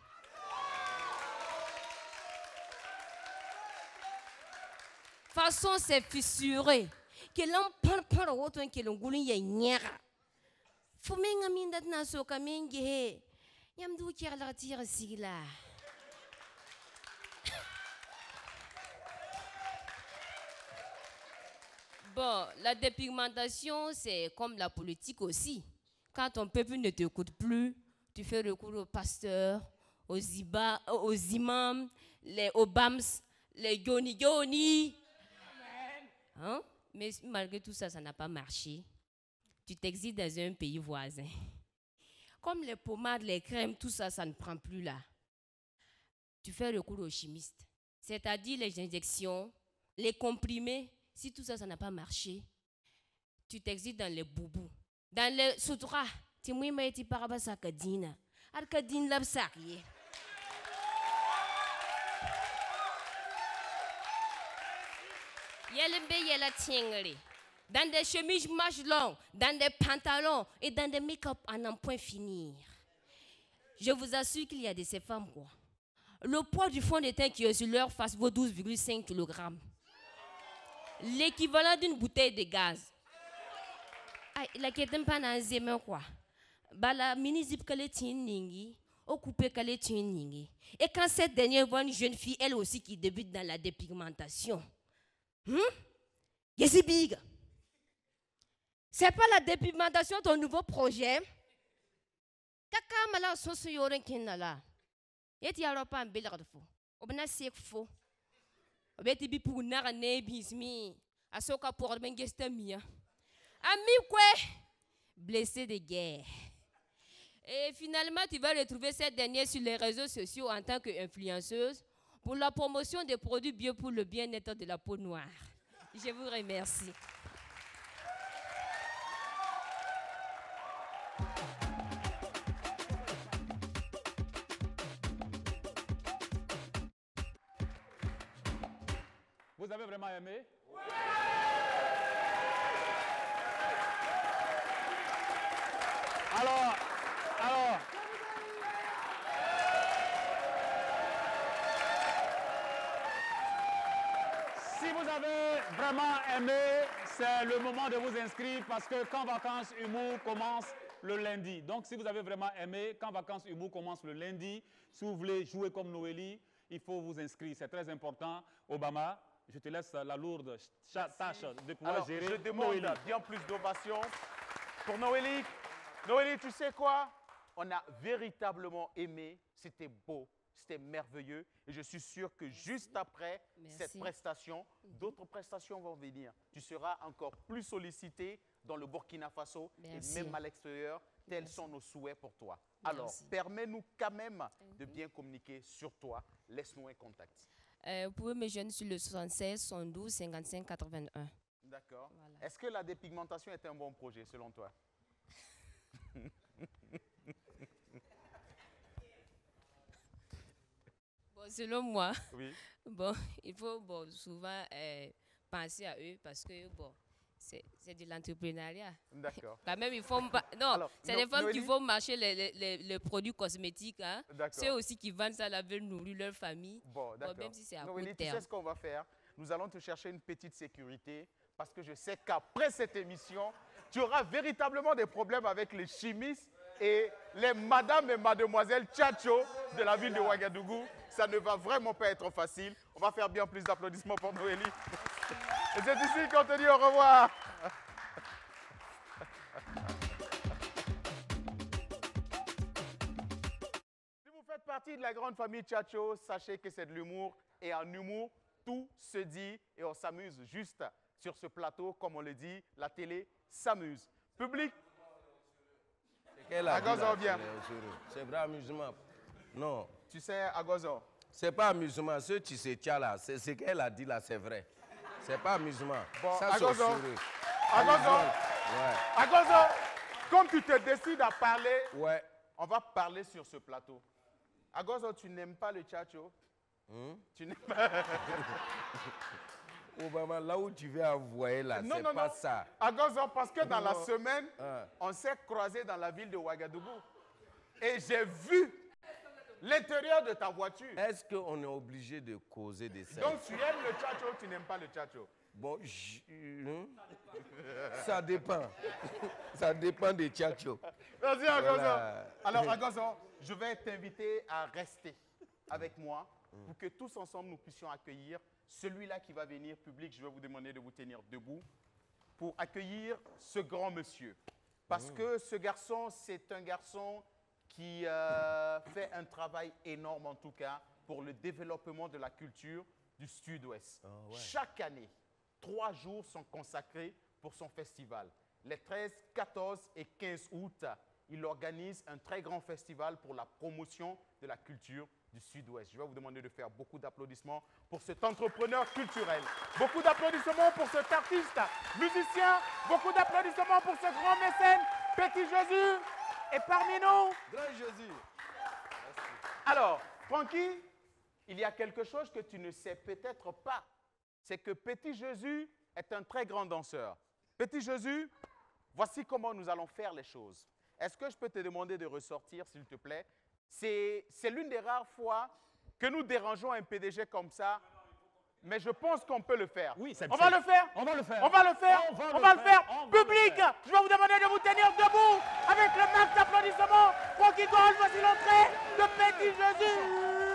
façon, c'est fissuré. Que l'on parle autre que l'on goulin y a niera. Faut même amin dat na so kamingi. Yam dou qui a la tire si là. Bon, la dépigmentation, c'est comme la politique aussi. Quand ton peuple ne t'écoute plus, tu fais recours aux pasteurs, aux imams, les Obams, les Yoni. Hein? Mais malgré tout ça, ça n'a pas marché. Tu t'exiles dans un pays voisin. Comme les pommades, les crèmes, tout ça, ça ne prend plus là. Tu fais recours aux chimistes. C'est-à-dire les injections, les comprimés. Si tout ça, ça n'a pas marché, tu t'exiles dans les boubous. Dans les sutra, tu m'as dit par rapport à ça, Kadina. Al-Kadine l'absarié. Dans des chemises manches longues, dans des pantalons et dans des make-up à n'en point finir. Je vous assure qu'il y a de ces femmes, quoi. Le poids du fond de teint qui est sur leur face vaut 12,5 kg. L'équivalent d'une bouteille de gaz. La quête pas dans zémen quoi. Bala mini zip kale tinningi, occupé kale tinningi. Et quand cette dernière voit une jeune fille, elle aussi qui débute dans la dépigmentation. Yes, big. C'est pas la dépigmentation ton nouveau projet? Kaka mala soso yoren kinala. Yeti yaro pa mbele kadfo. Obna sekfo. Obeti bi pour nara ne bismi. Asoka pour ben gestamia. Ami quoi? Blessé de guerre. Et finalement, tu vas retrouver cette dernière sur les réseaux sociaux en tant qu'influenceuse pour la promotion des produits bio pour le bien-être de la peau noire. Je vous remercie. Vous avez vraiment aimé? Oui! Alors, si vous avez vraiment aimé, c'est le moment de vous inscrire parce que Camp Vacances Humour commence le lundi. Donc, si vous avez vraiment aimé, Camp Vacances Humour commence le lundi. Si vous voulez jouer comme Noélie, il faut vous inscrire. C'est très important. Obama, je te laisse la lourde tâche de pouvoir gérer. Je demande Noélie. Bien plus d'ovations pour Noélie. Noélie, tu sais quoi? On a véritablement aimé. C'était beau, c'était merveilleux. Et je suis sûr que juste après cette prestation, d'autres prestations vont venir. Tu seras encore plus sollicité dans le Burkina Faso et même à l'extérieur. Tels sont nos souhaits pour toi. Alors, permets-nous quand même de bien communiquer sur toi. Laisse-nous un contact. Vous pouvez me joindre sur le 76 112 55 81. D'accord. Voilà. Est-ce que la dépigmentation est un bon projet selon toi? Bon, selon moi, oui. Bon, il faut souvent penser à eux parce que c'est de l'entrepreneuriat. D'accord. Quand même, il faut non, c'est des femmes qui vont marcher les produits cosmétiques. Hein. Ceux aussi qui vendent ça, la veulent nourrir leur famille. Bon, d'accord. Même si c'est à Noélie, court terme. tu sais ce qu'on va faire? Nous allons te chercher une petite sécurité parce que je sais qu'après cette émission, tu auras véritablement des problèmes avec les chimistes et les madames et mademoiselles Tchatcho de la ville de Ouagadougou. Ça ne va vraiment pas être facile. On va faire bien plus d'applaudissements pour Noélie. Et c'est ici qu'on te dit au revoir. Si vous faites partie de la grande famille Tchatcho, sachez que c'est de l'humour. Et en humour, tout se dit et on s'amuse juste sur ce plateau. Comme on le dit, la télé s'amuse. Public. Agozo, bien. C'est vrai amusement. Non. Tu sais, Agozo. C'est pas amusement. Ce tu sais, là, c'est ce qu'elle a dit là, c'est vrai. C'est pas amusement. Bon, ça, Agozo. Ouais. Agozo, comme tu te décides à parler, on va parler sur ce plateau. Agozo, tu n'aimes pas le tchatcho? Tu n'aimes pas... Obama, là où tu veux envoyer là, c'est pas ça. Agozo, parce que dans la semaine, on s'est croisés dans la ville de Ouagadougou. Et j'ai vu L'intérieur de ta voiture. Est-ce qu'on est obligé de causer des scènes? Donc tu aimes le tchatcho, tu n'aimes pas le tchatcho? Bon, ça dépend. Ça dépend des tchatchos. Merci, Agozo. Alors, Agozo, je vais t'inviter à rester avec moi pour que tous ensemble nous puissions accueillir celui-là qui va venir public. Je vais vous demander de vous tenir debout pour accueillir ce grand monsieur. Parce que ce garçon, c'est un garçon qui fait un travail énorme, en tout cas, pour le développement de la culture du Sud-Ouest. Oh, ouais. Chaque année, 3 jours sont consacrés pour son festival. Les 13, 14 et 15 août, il organise un très grand festival pour la promotion de la culture du Sud-Ouest. Je vais vous demander de faire beaucoup d'applaudissements pour cet entrepreneur culturel. Beaucoup d'applaudissements pour cet artiste, musicien. Beaucoup d'applaudissements pour ce grand mécène, Petit Jésus. Et parmi nous, Grand Jésus. Alors, Francky, il y a quelque chose que tu ne sais peut-être pas. C'est que Petit Jésus est un très grand danseur. Petit Jésus, voici comment nous allons faire les choses. Est-ce que je peux te demander de ressortir, s'il te plaît? C'est l'une des rares fois que nous dérangeons un PDG comme ça, mais je pense qu'on peut le faire. Oui, on va le faire. On va le faire. On va le faire. On va le faire. Public, je vais vous demander de vous tenir debout avec le max d'applaudissements. Francky Gold, voici l'entrée de Petit Jésus.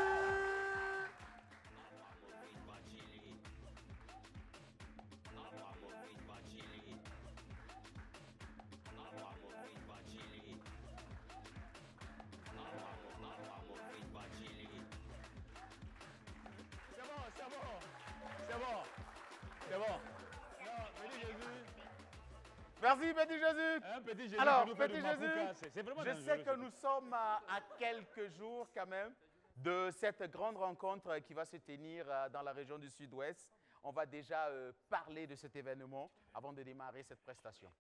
Merci, Petit Jésus. Petit Jésus. Alors, qui nous fait Petit du Jésus, mapouka, c'est vraiment je dangereux, sais que ça. nous sommes à quelques jours quand même de cette grande rencontre qui va se tenir dans la région du Sud-Ouest. On va déjà parler de cet événement avant de démarrer cette prestation.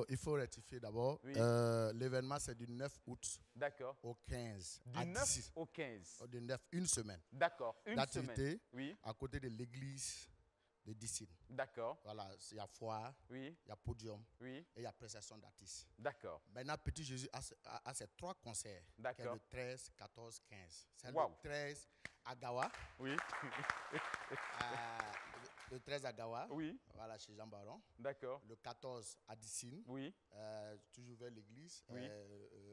Il faut rectifier d'abord. Oui. L'événement, c'est du 9 août au 15. Du 9 au 15. Du 9, une semaine. D'accord, une d'activité semaine. Oui. À côté de l'église de Dicine. D'accord. Voilà, il y a foire, oui. Il y a podium oui. Et il y a prestation d'artistes. D'accord. Maintenant, Petit Jésus a ses 3 concerts. D'accord. Le 13, 14, 15. C'est wow. Le 13 à Gawa. Oui. Le 13 à Gawa. Oui. Voilà, chez Jean Baron. D'accord. Le 14 à Dicine. Oui. Toujours vers l'église. Oui.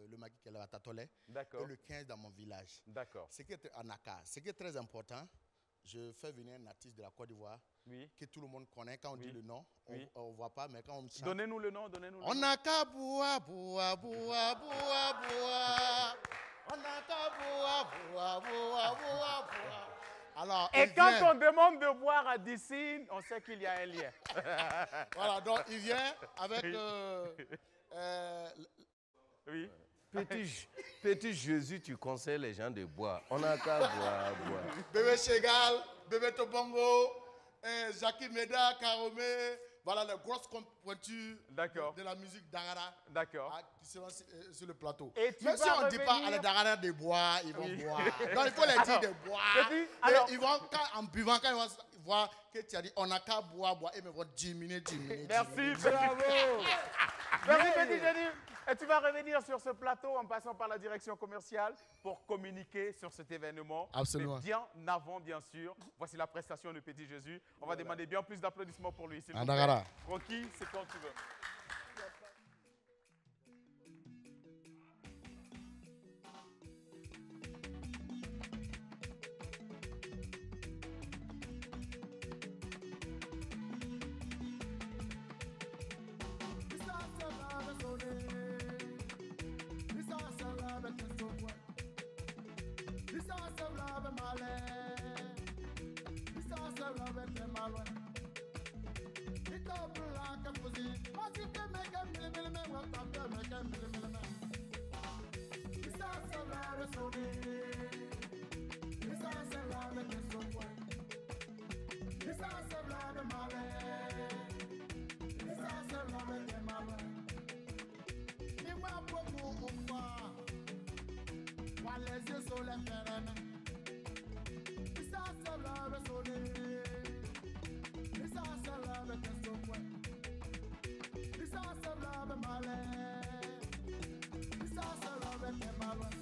Le Magui qui est là à Tatolé. D'accord. Et le 15 dans mon village. D'accord. Ce qui est à Naka. Ce qui est très important, je fais venir un artiste de la Côte d'Ivoire. Oui. Que tout le monde connaît. Quand on dit le nom, on ne voit pas, mais quand on chante. Donnez-nous le nom, donnez-nous le nom. On a qu'à boire, boire, boire, boire, boire. On a qu'à boire, boire, boire, boire, boire. Alors, et quand on demande de boire à Dicine, on sait qu'il y a un lien. Voilà, donc il vient avec... oui. Petit Jésus, tu conseilles les gens de boire. On a qu'à boire, boire. Bébé Chegal, Bébé Tobongo, Jackie Meda, Karomé, voilà les grosses pointures de la musique d'Agara. D'accord. Qui seront sur le plateau. Même si on ne dit pas à les d'Agara de boire, ils vont boire. Donc il faut les dire de boire. Et ils vont, en buvant, quand ils vont voir que tu as dit on n'a qu'à boire, boire, et ils vont diminuer. Merci, bravo. Merci, Petit Jésus. Et tu vas revenir sur ce plateau en passant par la direction commerciale pour communiquer sur cet événement. Absolument. Mais bien avant, bien sûr. Voici la prestation de Petit Jésus. On va demander bien plus d'applaudissements pour lui. Francky, c'est quand tu veux. Les yeux sur les fermes, ça se lave sonner, ça se lave qu'est-ce qu'on fait, ça se lave malin, ça se lave tes malins.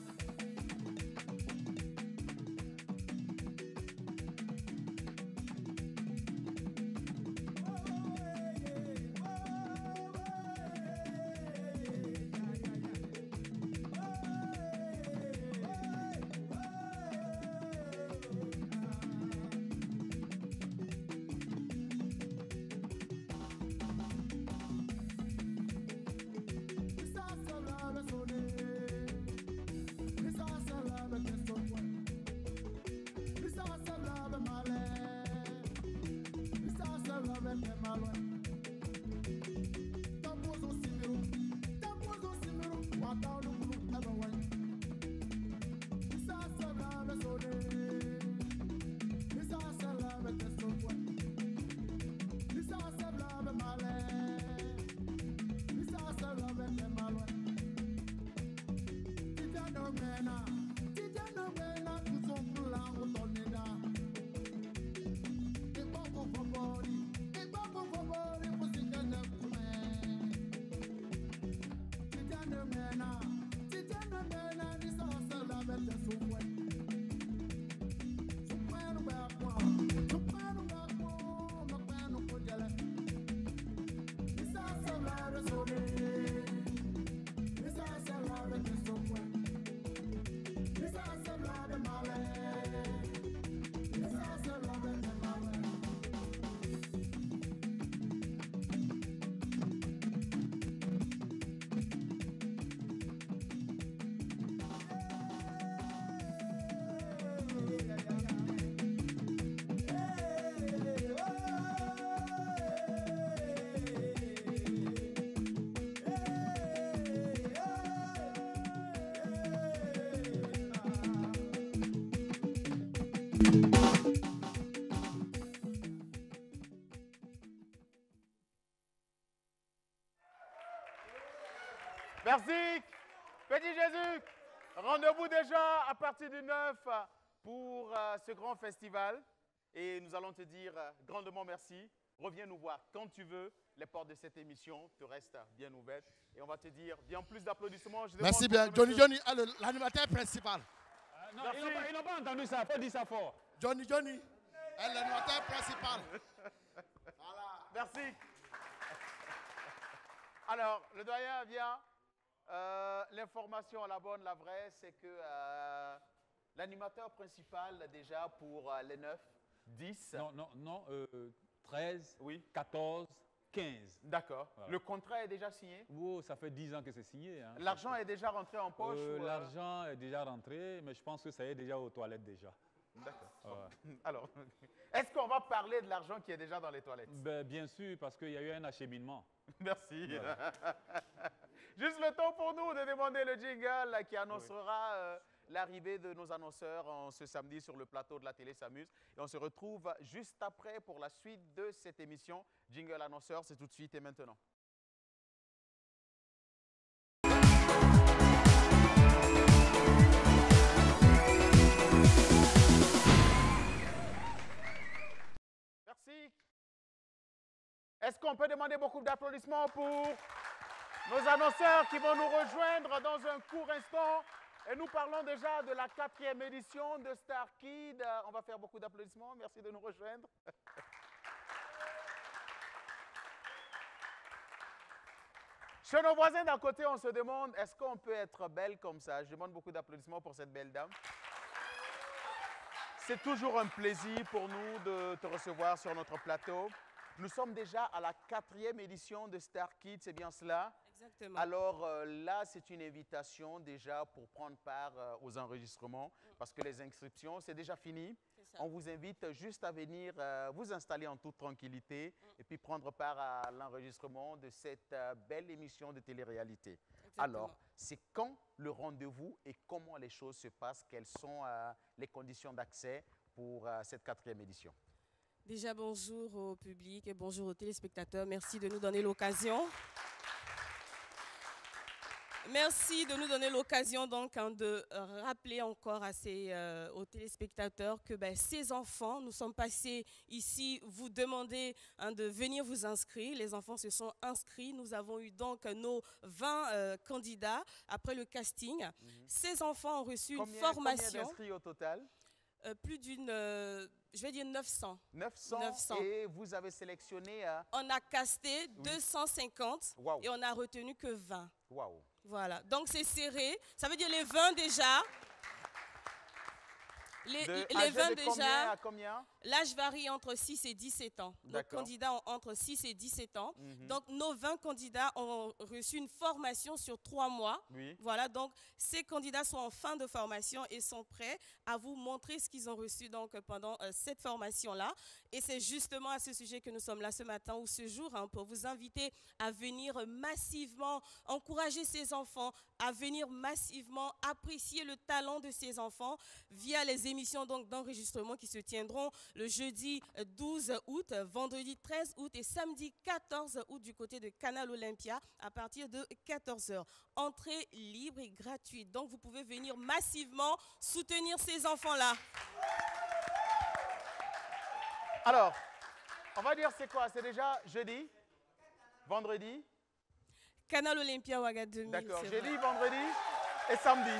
Merci. Petit Jésus, rendez-vous déjà à partir du 9 pour ce grand festival. Et nous allons te dire grandement merci. Reviens nous voir quand tu veux. Les portes de cette émission te restent bien ouvertes. Et on va te dire bien plus d'applaudissements. Merci bien. Johnny, l'animateur principal. Non, ils n'ont pas entendu ça. Il faut dire ça fort. Johnny, l'animateur principal. Voilà. Merci. Alors, le doyen vient. L'information, la bonne, la vraie, c'est que l'animateur principal, déjà pour les 9, 10. Non, 13, oui. 14, 15. D'accord. Voilà. Le contrat est déjà signé? Oh, ça fait 10 ans que c'est signé. Hein. L'argent est déjà rentré en poche? L'argent est déjà rentré, mais je pense que ça y est déjà aux toilettes déjà. D'accord. Alors, est-ce qu'on va parler de l'argent qui est déjà dans les toilettes? Bien sûr, parce qu'il y a eu un acheminement. Merci. Voilà. Juste le temps pour nous de demander le jingle qui annoncera l'arrivée de nos annonceurs ce samedi sur le plateau de la télé S'amuse. Et on se retrouve juste après pour la suite de cette émission. Jingle annonceur, c'est tout de suite et maintenant. Merci. Est-ce qu'on peut demander beaucoup d'applaudissements pour nos annonceurs qui vont nous rejoindre dans un court instant? Et nous parlons déjà de la 4e édition de Star Kid. On va faire beaucoup d'applaudissements. Merci de nous rejoindre. Chez nos voisins d'à côté, on se demande, est-ce qu'on peut être belle comme ça? Je demande beaucoup d'applaudissements pour cette belle dame. C'est toujours un plaisir pour nous de te recevoir sur notre plateau. Nous sommes déjà à la 4e édition de Star Kid, c'est bien cela? Exactement. Alors là, c'est une invitation déjà pour prendre part aux enregistrements parce que les inscriptions, c'est déjà fini. On vous invite juste à venir vous installer en toute tranquillité et puis prendre part à l'enregistrement de cette belle émission de télé-réalité. Alors, c'est quand le rendez-vous et comment les choses se passent? Quelles sont les conditions d'accès pour cette 4e édition? Déjà, bonjour au public et bonjour aux téléspectateurs. Merci de nous donner l'occasion. Merci de nous donner l'occasion donc de rappeler encore aux téléspectateurs que ces enfants, nous sommes passés ici, vous demandez de venir vous inscrire. Les enfants se sont inscrits. Nous avons eu donc nos 20 candidats après le casting. Ces enfants ont reçu une formation. Combien d'inscrits au total? Plus d'une, je vais dire 900. 900. Et vous avez sélectionné... On a casté 250 et on a retenu que 20. Waouh. Voilà, donc c'est serré. Ça veut dire les 20 déjà. Les 20 déjà. À combien? L'âge varie entre 6 et 17 ans. Nos candidats ont entre 6 et 17 ans. Donc nos 20 candidats ont reçu une formation sur 3 mois. Voilà, donc ces candidats sont en fin de formation et sont prêts à vous montrer ce qu'ils ont reçu donc pendant cette formation-là. Et c'est justement à ce sujet que nous sommes là ce matin ou ce jour pour vous inviter à venir massivement encourager ces enfants, à venir massivement apprécier le talent de ces enfants via les émissions d'enregistrement qui se tiendront le jeudi 12 août, vendredi 13 août et samedi 14 août du côté de Canal Olympia à partir de 14h. Entrée libre et gratuite. Donc vous pouvez venir massivement soutenir ces enfants-là. Alors, on va dire c'est quoi? C'est déjà jeudi, vendredi? Canal Olympia Ouaga 2000. D'accord, jeudi, vendredi et samedi.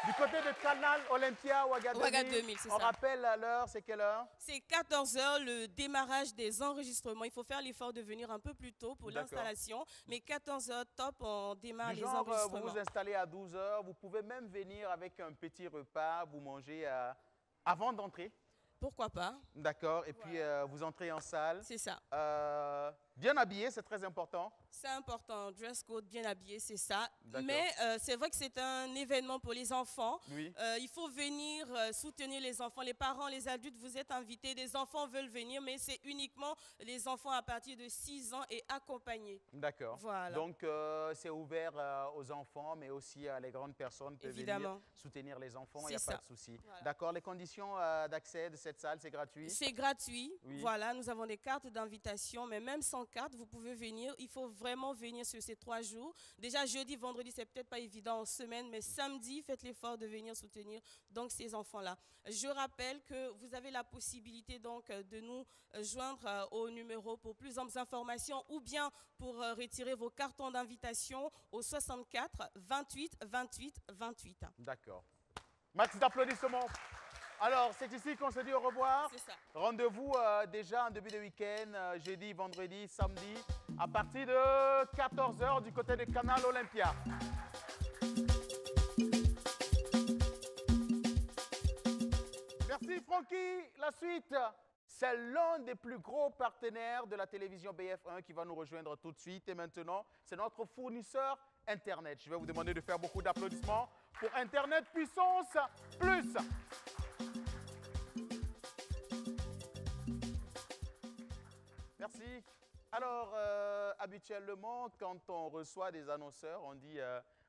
Du côté de Canal Olympia Ouaga 2000, c'est on ça. rappelle l'heure, c'est quelle heure? C'est 14h, le démarrage des enregistrements. Il faut faire l'effort de venir un peu plus tôt pour l'installation. Mais 14h, top, on démarre les enregistrements. Vous vous installez à 12h, vous pouvez même venir avec un petit repas, vous mangez avant d'entrer. Pourquoi pas? D'accord, et puis vous entrez en salle. C'est ça. bien habillé, c'est très important. C'est important, dress code, bien habillé, c'est ça. D'accord. Mais c'est vrai que c'est un événement pour les enfants. Oui. Il faut venir soutenir les enfants. Les parents, les adultes, vous êtes invités. Les enfants veulent venir, mais c'est uniquement les enfants à partir de 6 ans et accompagnés. D'accord. Voilà. Donc, c'est ouvert aux enfants, mais aussi à les grandes personnes peuvent venir soutenir les enfants, il n'y a pas de souci. Voilà. D'accord. Les conditions d'accès de cette salle, c'est gratuit? C'est gratuit. Oui. Voilà, nous avons des cartes d'invitation, mais même sans carte, vous pouvez venir. Il faut vraiment venir sur ces 3 jours. Déjà, jeudi, vendredi, c'est peut-être pas évident en semaine, mais samedi, faites l'effort de venir soutenir donc ces enfants-là. Je rappelle que vous avez la possibilité donc de nous joindre au numéro pour plus d'informations ou bien pour retirer vos cartons d'invitation au 64 28 28 28. D'accord. Max d'applaudissements. Alors, c'est ici qu'on se dit au revoir. C'est ça. Rendez-vous déjà en début de week-end, jeudi, vendredi, samedi, à partir de 14 h du côté de Canal Olympia. Merci Francky. La suite, c'est l'un des plus gros partenaires de la télévision BF1 qui va nous rejoindre tout de suite. Et maintenant, c'est notre fournisseur Internet. Je vais vous demander de faire beaucoup d'applaudissements pour Internet Puissance Plus. Merci. Alors, habituellement, quand on reçoit des annonceurs, on dit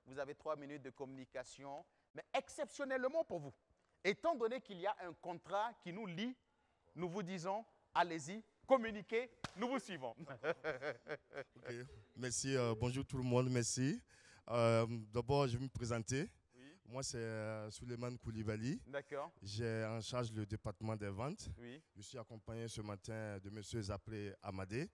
vous avez 3 minutes de communication. Mais exceptionnellement pour vous, étant donné qu'il y a un contrat qui nous lie, nous vous disons, allez-y, communiquez, nous vous suivons. Okay. Merci, bonjour tout le monde, merci. D'abord, je vais me présenter. Moi, c'est Souleymane Koulibaly. D'accord. J'ai en charge le département des ventes. Oui. Je suis accompagné ce matin de M. Zapré Amadé,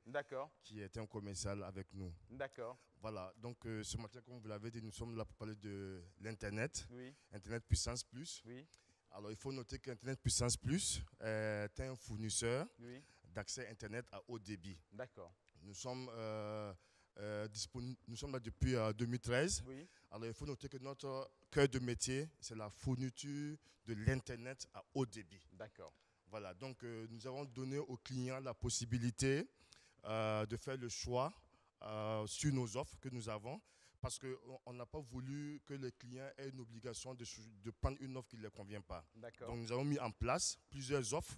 qui est un commercial avec nous. D'accord. Voilà, donc ce matin, comme vous l'avez dit, nous sommes là pour parler de l'Internet, Oui. Internet Puissance Plus. Oui. Alors, il faut noter qu'Internet Puissance Plus est un fournisseur Oui. d'accès Internet à haut débit. D'accord. Nous sommes nous sommes là depuis 2013. Oui. Alors, il faut noter que notre cœur de métier, c'est la fourniture de l'Internet à haut débit. D'accord. Voilà, donc nous avons donné aux clients la possibilité de faire le choix sur nos offres que nous avons, parce qu'on n'a pas voulu que les clients aient une obligation de prendre une offre qui ne leur convient pas. D'accord. Donc, nous avons mis en place plusieurs offres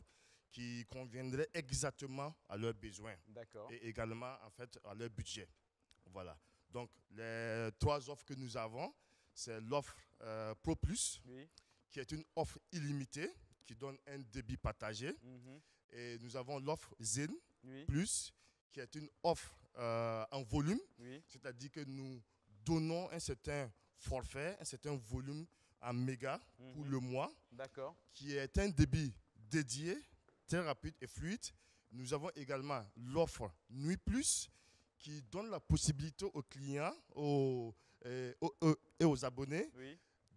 qui conviendraient exactement à leurs besoins et également en fait à leur budget. Voilà. Donc les 3 offres que nous avons, c'est l'offre Pro Plus, qui est une offre illimitée qui donne un débit partagé, et nous avons l'offre Zen Plus, qui est une offre en volume, c'est-à-dire que nous donnons un certain forfait, un certain volume en mégas pour le mois, qui est un débit dédié, très rapide et fluide. Nous avons également l'offre Nuit Plus, qui donne la possibilité aux clients et aux abonnés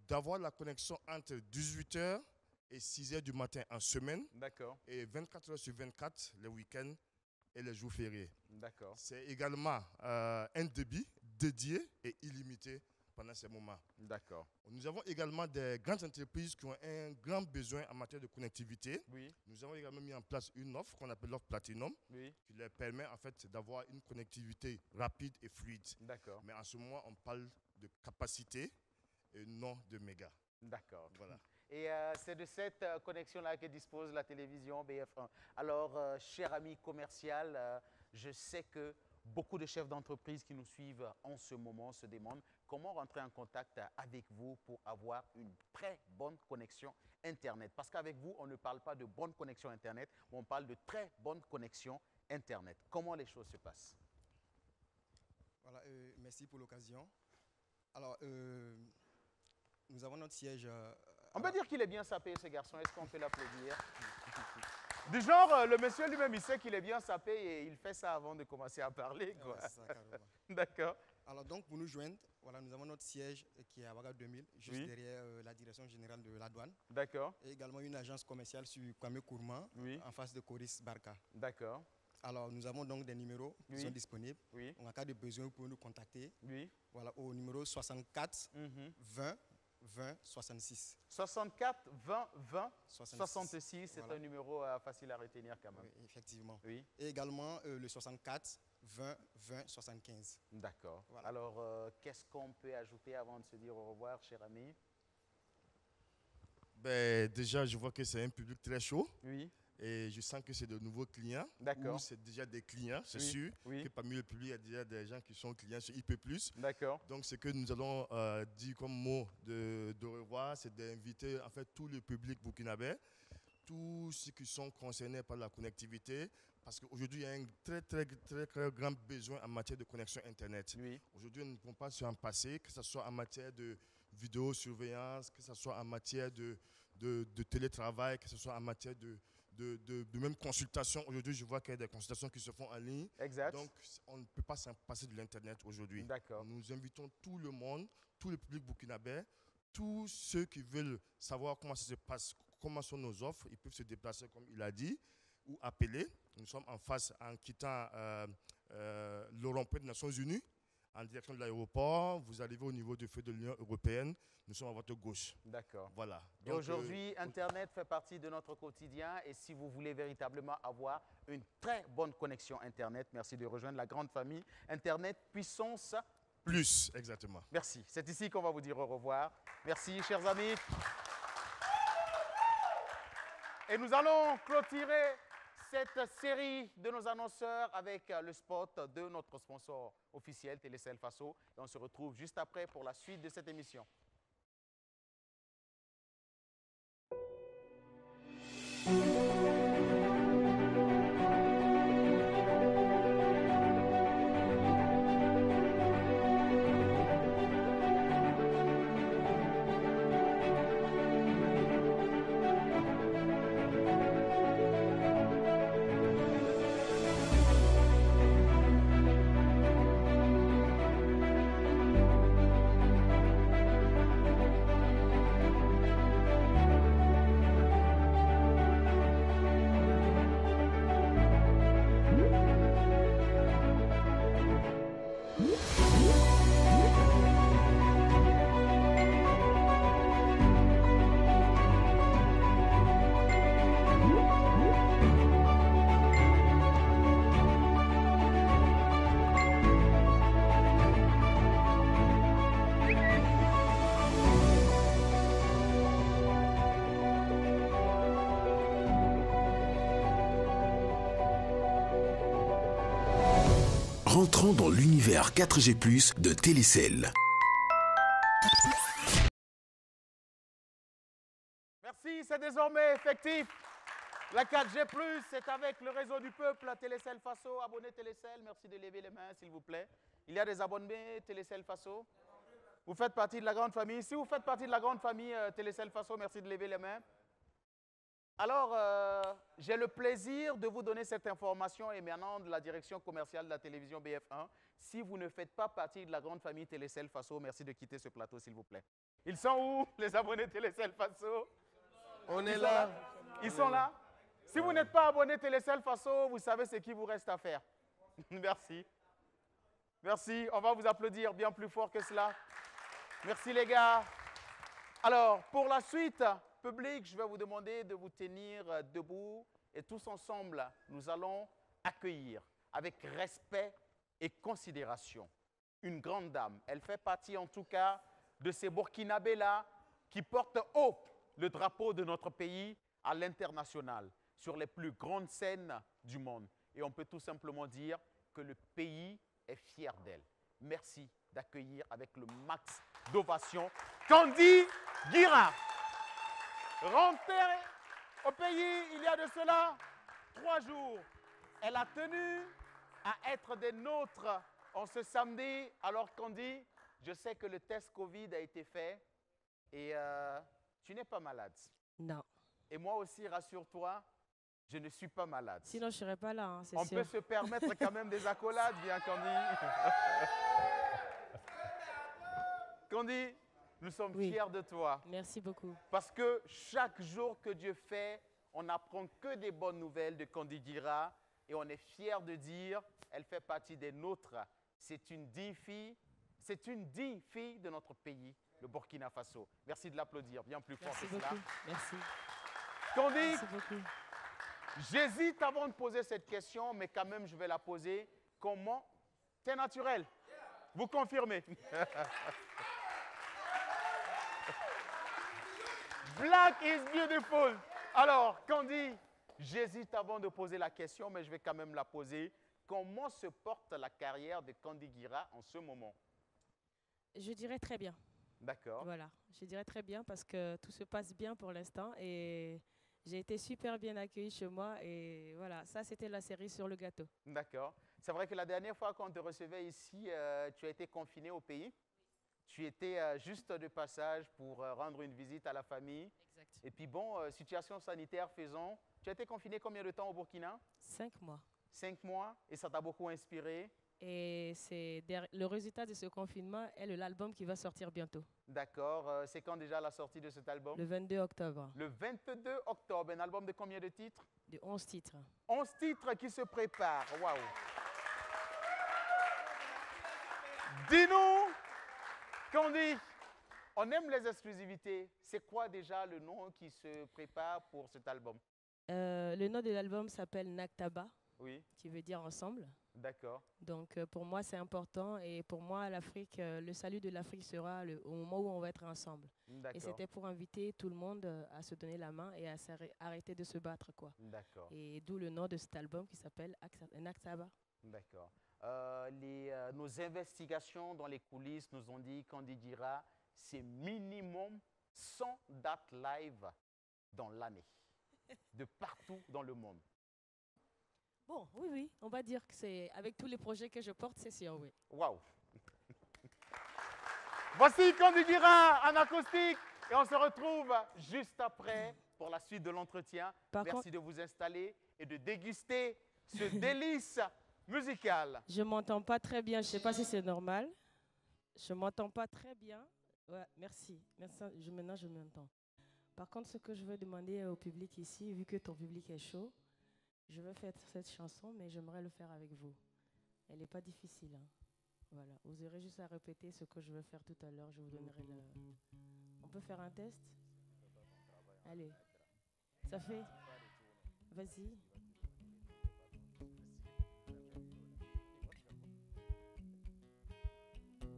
d'avoir la connexion entre 18 h et 6 h du matin en semaine, et 24 h sur 24 les week-ends et les jours fériés. C'est également un débit dédié et illimité pendant ces moments. Nous avons également des grandes entreprises qui ont un grand besoin en matière de connectivité. Nous avons également mis en place une offre qu'on appelle l'offre Platinum, qui leur permet en fait d'avoir une connectivité rapide et fluide. Mais en ce moment, on parle de capacité et non de mégas. D'accord. Voilà. Et c'est de cette connexion-là que dispose la télévision BF1. Alors, cher ami commercial, je sais que beaucoup de chefs d'entreprise qui nous suivent en ce moment se demandent comment rentrer en contact avec vous pour avoir une très bonne connexion Internet. Parce qu'avec vous, on ne parle pas de bonne connexion Internet, mais on parle de très bonne connexion Internet. Comment les choses se passent? Voilà, merci pour l'occasion. Alors, nous avons notre siège... on peut dire qu'il est bien sapé, ce garçon. Est-ce qu'on peut l'applaudir? Du genre, le monsieur lui-même, il sait qu'il est bien sapé et il fait ça avant de commencer à parler. Ouais, c'est ça, carrément. D'accord. Alors donc, pour nous joindre, voilà, nous avons notre siège qui est à Ouaga 2000, juste derrière la direction générale de la douane. D'accord. Et également une agence commerciale sur Kwame Kourman, en face de Coris Barca. D'accord. Alors, nous avons donc des numéros qui sont disponibles. En cas de besoin, vous pouvez nous contacter. Voilà, au numéro 64 20 20 66. 64 20 20 66, c'est un numéro facile à retenir quand même. Oui, effectivement. Et également le 64 20 20 75. D'accord. Voilà. Alors, qu'est-ce qu'on peut ajouter avant de se dire au revoir, cher ami? Ben, déjà, je vois que c'est un public très chaud. Oui. Et je sens que c'est de nouveaux clients. D'accord. Ou c'est déjà des clients, c'est oui. sûr. Oui. Que parmi le public, il y a déjà des gens qui sont clients sur IP+. D'accord. Donc, ce que nous allons dire comme mot de revoir, c'est d'inviter en fait tout le public burkinabé, tous ceux qui sont concernés par la connectivité, parce qu'aujourd'hui, il y a un très grand besoin en matière de connexion Internet. Oui. Aujourd'hui, nous ne pouvons pas s'en passer, que ce soit en matière de vidéosurveillance, que ce soit en matière de télétravail, que ce soit en matière de même consultation. Aujourd'hui, je vois qu'il y a des consultations qui se font en ligne. Exact. Donc, on ne peut pas s'en passer de l'Internet aujourd'hui. D'accord. Nous invitons tout le monde, tout le public burkinabé, tous ceux qui veulent savoir comment ça se passe, comment sont nos offres, ils peuvent se déplacer, comme il a dit, ou appeler. Nous sommes en face, en quittant le rond-point des Nations Unies, en direction de l'aéroport. Vous arrivez au niveau du feu de l'Union européenne. Nous sommes à votre gauche. D'accord. Voilà. Et aujourd'hui, Internet fait partie de notre quotidien. Et si vous voulez véritablement avoir une très bonne connexion Internet, merci de rejoindre la grande famille Internet Puissance Plus. Exactement. Merci. C'est ici qu'on va vous dire au revoir. Merci, chers amis. Et nous allons clôturer cette série de nos annonceurs avec le spot de notre sponsor officiel, Télécel Faso. Et on se retrouve juste après pour la suite de cette émission. Rentrons dans l'univers 4G+, de Télécel. Merci, c'est désormais effectif. La 4G+, c'est avec le réseau du peuple, Télécel Faso. Abonnés Télécel, merci de lever les mains, s'il vous plaît. Il y a des abonnés Télécel Faso. Vous faites partie de la grande famille. Si vous faites partie de la grande famille Télécel Faso, merci de lever les mains. Alors, j'ai le plaisir de vous donner cette information émanant de la direction commerciale de la télévision BF1. Si vous ne faites pas partie de la grande famille Télécel Faso, merci de quitter ce plateau, s'il vous plaît. Ils sont où, les abonnés Télécel Faso? On est là. Ils sont là? Si vous n'êtes pas abonné Télécel Faso, vous savez ce qu'il vous reste à faire. Merci. Merci. On va vous applaudir bien plus fort que cela. Merci, les gars. Alors, pour la suite, public, je vais vous demander de vous tenir debout et tous ensemble, nous allons accueillir avec respect et considération une grande dame. Elle fait partie en tout cas de ces Burkinabés-là qui portent haut le drapeau de notre pays à l'international, sur les plus grandes scènes du monde. Et on peut tout simplement dire que le pays est fier d'elle. Merci d'accueillir avec le max d'ovation Candy Guira. Rentrée au pays il y a de cela 3 jours. Elle a tenu à être des nôtres en ce samedi. Alors Candy, je sais que le test Covid a été fait et tu n'es pas malade. Non. Et moi aussi, rassure-toi, je ne suis pas malade. Sinon, je ne serais pas là, hein, c'est sûr. On peut se permettre quand même des accolades, bien Candy. Candy, nous sommes fiers de toi. Merci beaucoup. Parce que chaque jour que Dieu fait, on n'apprend que des bonnes nouvelles de Candy Guira et on est fiers de dire, elle fait partie des nôtres. C'est une digne fille de notre pays, le Burkina Faso. Merci de l'applaudir bien plus fort que cela. Merci. Candy, merci beaucoup. J'hésite avant de poser cette question, mais quand même je vais la poser. Comment? C'est naturel. Vous confirmez? Black is beautiful. Alors, Candy, j'hésite avant de poser la question, mais je vais quand même la poser. Comment se porte la carrière de Candy Guira en ce moment? Je dirais très bien. D'accord. Voilà, je dirais très bien parce que tout se passe bien pour l'instant et j'ai été super bien accueillie chez moi et voilà, ça c'était la série sur le gâteau. D'accord. C'est vrai que la dernière fois qu'on te recevait ici, tu as été confiné au pays. Tu étais juste de passage pour rendre une visite à la famille. Exact. Et puis bon, situation sanitaire faisant, tu as été confiné combien de temps au Burkina? 5 mois. 5 mois, et ça t'a beaucoup inspiré? Et le résultat de ce confinement est l'album qui va sortir bientôt. D'accord. C'est quand déjà la sortie de cet album? Le 22 octobre. Le 22 octobre. Un album de combien de titres? De 11 titres. 11 titres qui se préparent. Waouh! Dis-nous, Candy, on aime les exclusivités. C'est quoi déjà le nom qui se prépare pour cet album? Le nom de l'album s'appelle Naktaba, oui, qui veut dire ensemble. D'accord. Donc pour moi c'est important et pour moi l'Afrique, le salut de l'Afrique sera au moment où on va être ensemble. Et c'était pour inviter tout le monde à se donner la main et à arrêter de se battre, quoi. D'accord. Et d'où le nom de cet album qui s'appelle Naktaba. D'accord. Nos investigations dans les coulisses nous ont dit Candy Guira, c'est minimum 100 dates live dans l'année, de partout dans le monde. Bon, oui, on va dire que c'est avec tous les projets que je porte, c'est sûr, oui. Waouh! Voici Candy Guira en acoustique et on se retrouve juste après pour la suite de l'entretien. Merci de vous installer et de déguster ce délice musical. Je m'entends pas très bien, je sais pas si c'est normal. Je m'entends pas très bien. Ouais, merci. Maintenant, je m'entends. Par contre, ce que je veux demander au public ici, vu que ton public est chaud, je veux faire cette chanson, mais j'aimerais le faire avec vous. Elle n'est pas difficile. Hein. Voilà. Vous aurez juste à répéter ce que je veux faire tout à l'heure. Je vous donnerai le... On peut faire un test? Allez. Ça fait? Vas-y.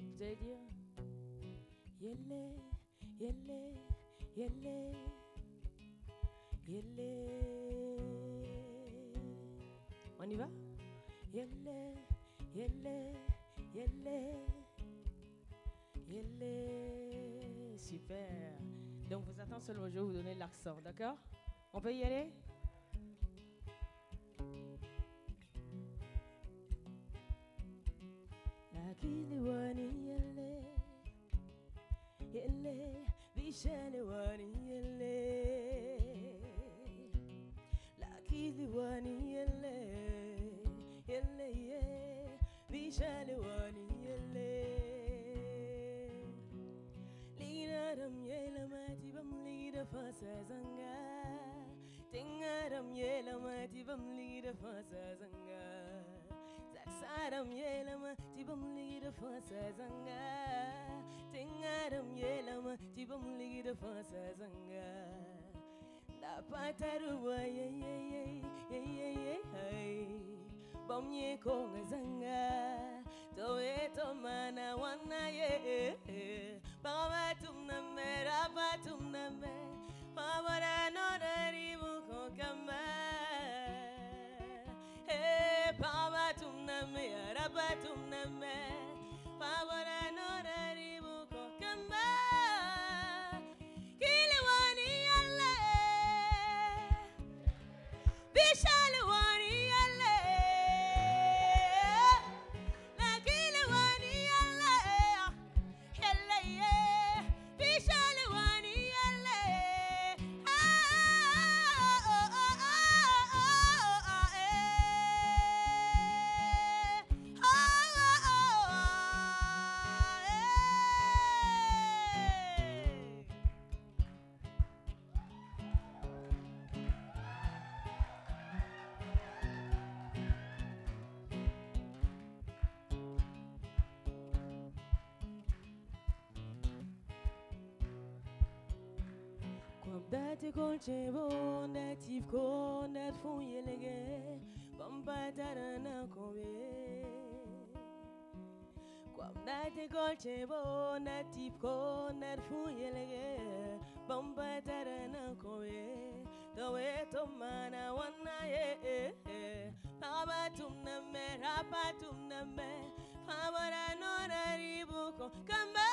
Vous allez dire? Yélé, yélé, yélé, yélé. On y va? Yélé, yélé, yélé, yélé. Super. Donc vous attendez seulement, je vais vous donner l'accent, d'accord? On peut y aller? La kiliwani yélé, yélé, vishele wani yélé. La kiliwani yélé. Vishale wani yele Linaram yela mati bam lida fasa zanga Tingaram yela mati bam lida fasa zanga Zaksaram yela mati bam lida fasa zanga Tingaram yela mati bam lida fasa zanga Da pataruwa ye ye ye ye ye ye Bomye konga zanga Toeto mana wana ye Pamatum na me rapatum na me Pamara no daribu kokama Pamatum na me rapatum na me Pamara no daribu kokama Kiliwani alle Bishalwani Dati kolche bo natif ko nat fun yelege bamba tarana kobe Nate golche bo natip ko nerfu yelege bomba tarana koe doe to mana wana ye abatum na me rapatum na me amara no ribuko kamba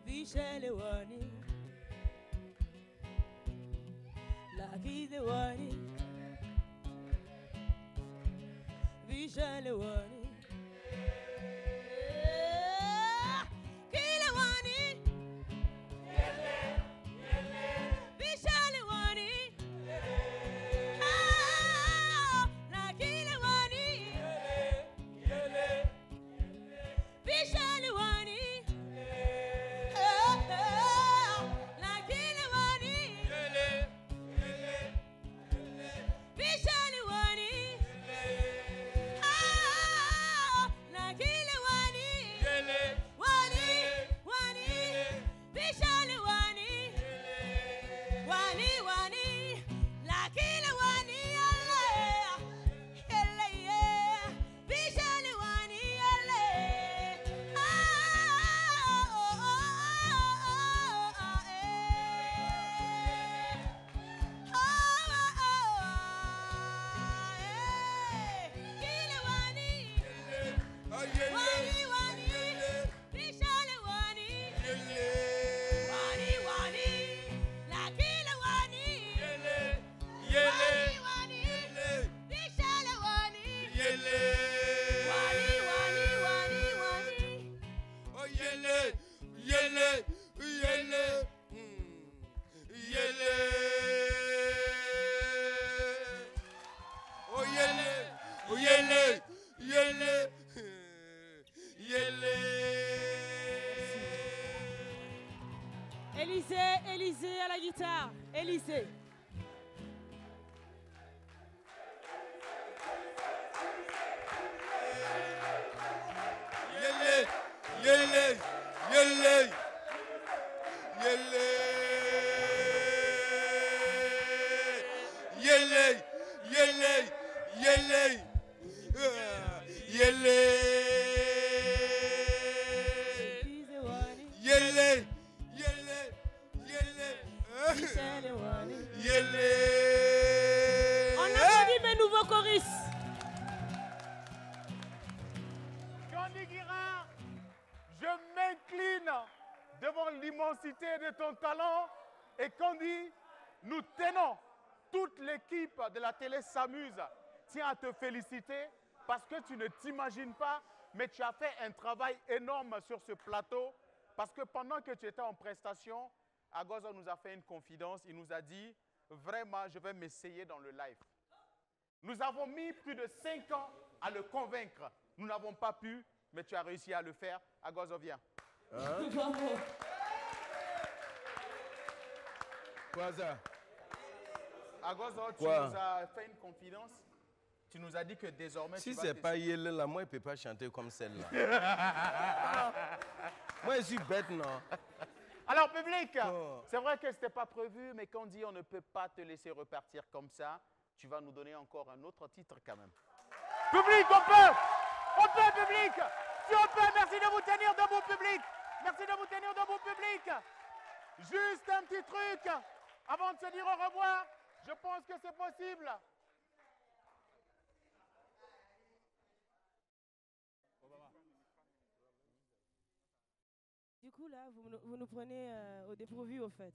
Vishale wani, lucky the wani, Vishale wani. Élysée à la guitare. Élysée. Yele, yele, yele, yele, yele, yele, yele, yele, yele. On applaudit mes nouveaux choristes. Candy Guirin, je m'incline devant l'immensité de ton talent. Et Candy, nous tenons, toute l'équipe de la télé s'amuse, tient à te féliciter parce que tu ne t'imagines pas, mais tu as fait un travail énorme sur ce plateau. Parce que pendant que tu étais en prestation, Agozo nous a fait une confidence. Il nous a dit, vraiment, je vais m'essayer dans le live. Nous avons mis plus de 5 ans à le convaincre. Nous n'avons pas pu, mais tu as réussi à le faire. Agozo, viens. Hein? Quoi ça? Agozo, tu nous as fait une confidence. Tu nous as dit que désormais... Si ce n'est pas Yele, là, moi, je ne peux pas chanter comme celle-là. Moi, je suis bête, non? Alors, public, c'est vrai que ce n'était pas prévu, mais quand on dit on ne peut pas te laisser repartir comme ça, tu vas nous donner encore un autre titre quand même. Public, on peut, public. Si on peut, merci de vous tenir debout, public. Merci de vous tenir debout, public. Juste un petit truc, avant de se dire au revoir, je pense que c'est possible. Du coup, là, vous nous prenez au dépourvu, au fait.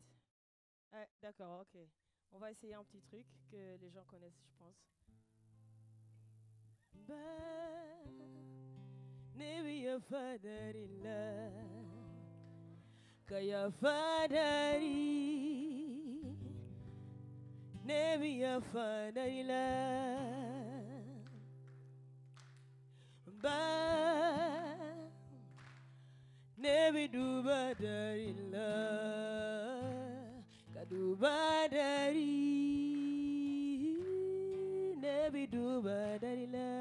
Ouais, d'accord, ok. On va essayer un petit truc que les gens connaissent, je pense. Nebi duba dari la, kaduba dari, nebi duba dari la.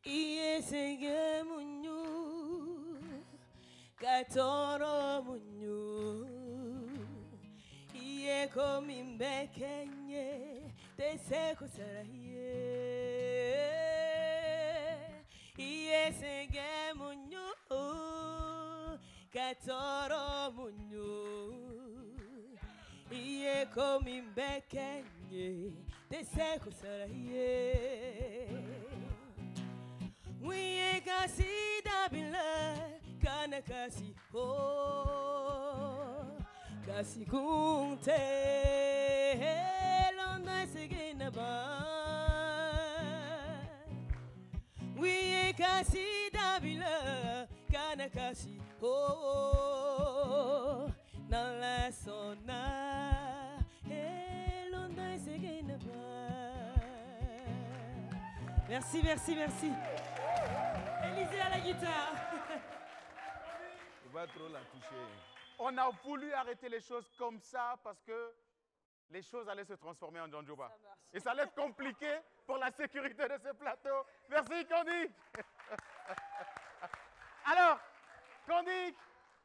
Iye sega katoro munyu iye komi mbekenye teseko saraye iye senge munyu katoro munyu iye komi mbekenye teseko saraye wiye kasi dabila kana kasi ho kasi kunte londa segena ba wiye kasi dabila kana kasi ho nala sona londa segena ba. Merci, merci, merci. Élisée à la guitare. On va trop la toucher. On a voulu arrêter les choses comme ça parce que les choses allaient se transformer en Djanjoba. Et ça allait être compliqué pour la sécurité de ce plateau. Merci, Candy. Alors, Candy,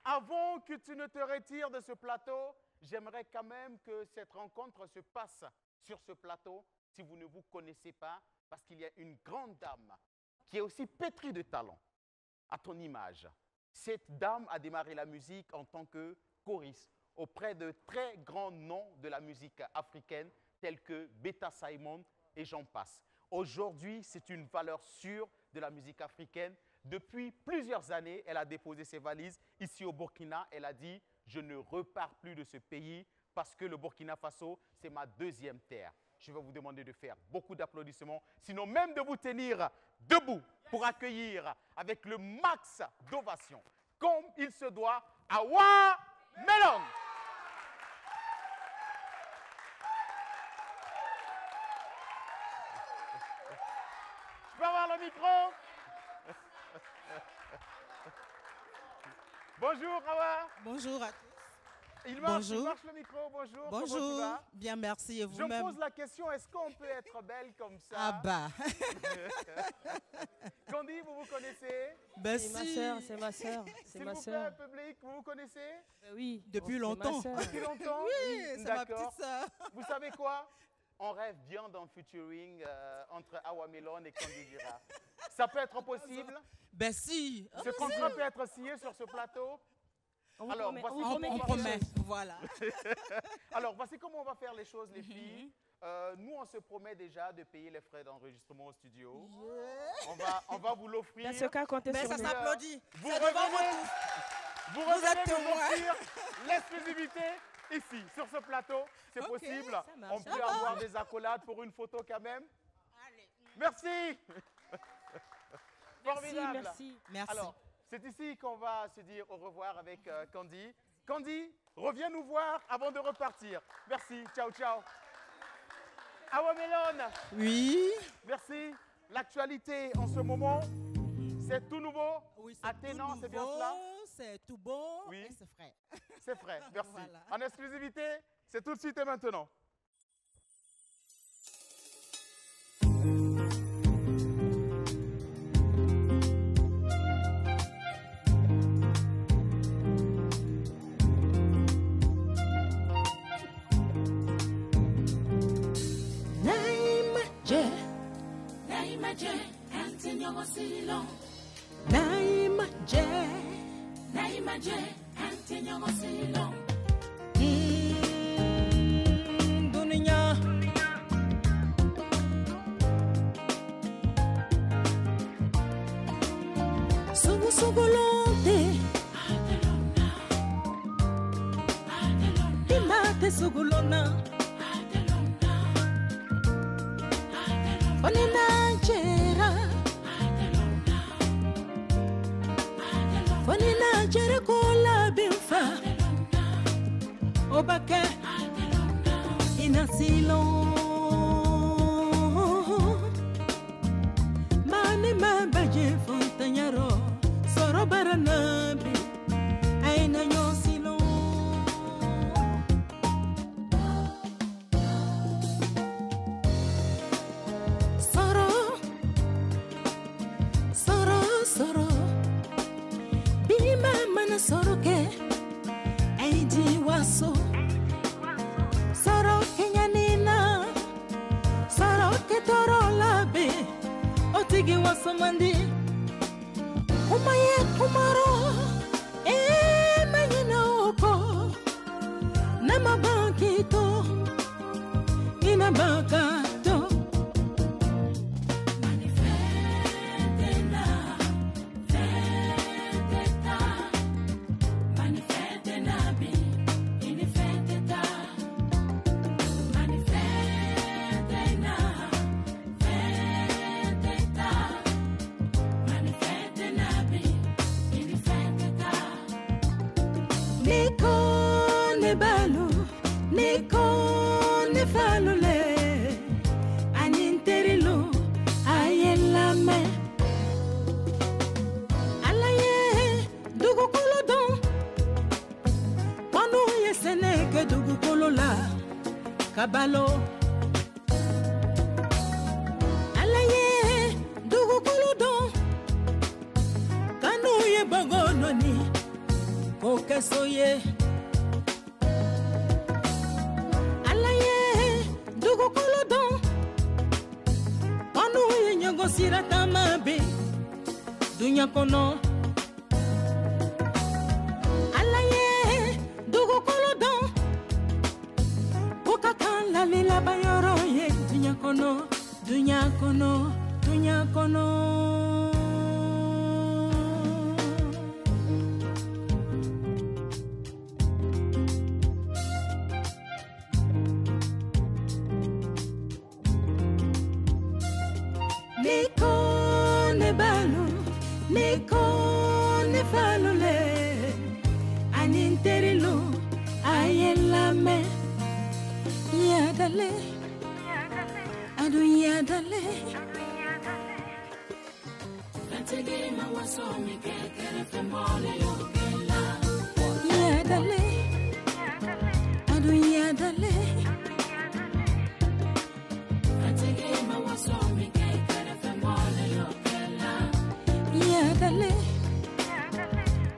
avant que tu ne te retires de ce plateau, j'aimerais quand même que cette rencontre se passe sur ce plateau, si vous ne vous connaissez pas, parce qu'il y a une grande dame qui est aussi pétrie de talent, à ton image. Cette dame a démarré la musique en tant que choriste auprès de très grands noms de la musique africaine, tels que Beta Simon et j'en passe. Aujourd'hui, c'est une valeur sûre de la musique africaine. Depuis plusieurs années, elle a déposé ses valises ici au Burkina. Elle a dit « Je ne repars plus de ce pays parce que le Burkina Faso, c'est ma deuxième terre. » Je vais vous demander de faire beaucoup d'applaudissements, sinon même de vous tenir debout pour accueillir avec le max d'ovation, comme il se doit, Awa Melon. Je peux avoir le micro? Bonjour Awa. Bonjour à tous. Il marche le micro, bonjour. Bonjour, comment tu vas? Bien, merci. Et vous-même? Je pose la question, est-ce qu'on peut être belle comme ça? Ah bah. Candy, vous vous connaissez? Ben c'est ma sœur, c'est ma sœur. S'il vous plaît, public, vous vous connaissez? Oui. Depuis longtemps. Depuis longtemps? Oui, c'est ma petite sœur. Vous savez quoi? On rêve bien d'un featuring entre Awa Melon et Candy Dira. Ça peut être possible? Ben si. Ce contrat peut être signé sur ce plateau? Alors, on promet, voilà. Alors, voici comment on va faire les choses, les filles. Nous, on se promet déjà de payer les frais d'enregistrement au studio. On va vous l'offrir. Dans ce cas, comptez sur ça nous. s'applaudit. Vous revenez nous offrir témoins. l'exclusivité ici, sur ce plateau. C'est possible. On peut avoir des accolades pour une photo quand même. Allez. Merci. Formidable. Merci. Alors, c'est ici qu'on va se dire au revoir avec Candy. Candy, reviens nous voir avant de repartir. Merci, ciao, ciao. Awa Melon. Oui. Merci. L'actualité en ce moment, c'est tout nouveau. Oui, Athénant, c'est bien cela? C'est tout bon. Oui. Et c'est frais. C'est frais, merci. Voilà. En exclusivité, c'est tout de suite et maintenant. Dunia Sugu sugulonte Imate sugulona Onina jera Onina jera kola bimfa Obake Inasilo Mani mabaje fontanyaro Soro baranabi Aina nyosilo Soro Bima mana soroke aidi waso soroke nyanina soroke torolabe otigi waso mandi umaye kumaro manyina oko namabankito inabakato Kabalo alaye dugu kuludon kanu ye bagononi kokesoye alaye dugu kuludon kanu ye nyogosira tamabe dunya kono alaye dugu kuludon la lila bayoro ye dunya kono dunya kono dunya kono Niko ne balu Niko ne falule aninterilu ayelame Yadale, adu yadale. Fategema wasomi kekere femole yokela. Yadale, adu yadale. Fategema wasomi kekere femole yokela. Yadale,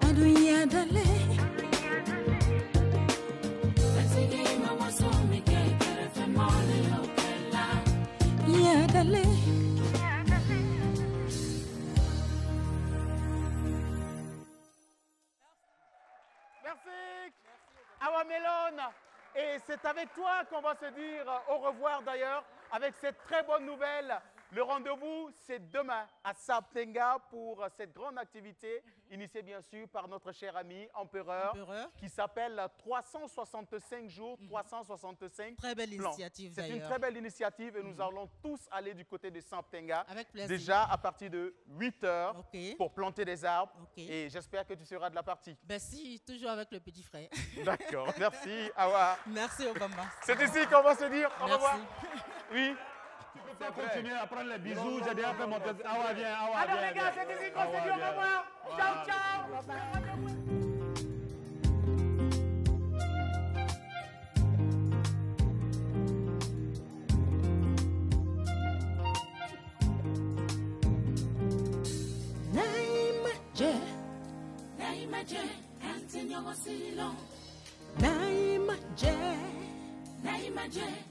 adu yadale. Fategema wasomi kekere femole yokela. Yadale. Merci. Awa Melone. Et c'est avec toi qu'on va se dire au revoir d'ailleurs, avec cette très bonne nouvelle. Le rendez-vous, c'est demain à Saptenga pour cette grande activité, initiée bien sûr par notre cher ami Empereur. Qui s'appelle 365 jours, 365 Très belle initiative C'est d'ailleurs. une très belle initiative et nous allons tous aller du côté de Saptenga. Avec plaisir. Déjà à partir de 8 heures pour planter des arbres. Et j'espère que tu seras de la partie. Ben si, toujours avec le petit frère. D'accord, merci Awa. Merci Obama. C'est ici qu'on va se dire au Merci. revoir. Oui. Tu peux pas continuer à prendre les bisous, j'ai déjà fait mon test. Awa, viens, Awa, Alors viens, les gars, c'est ici qu'on se dit au revoir. Ciao, ciao. Naima je, Antonio Silo. Naima je.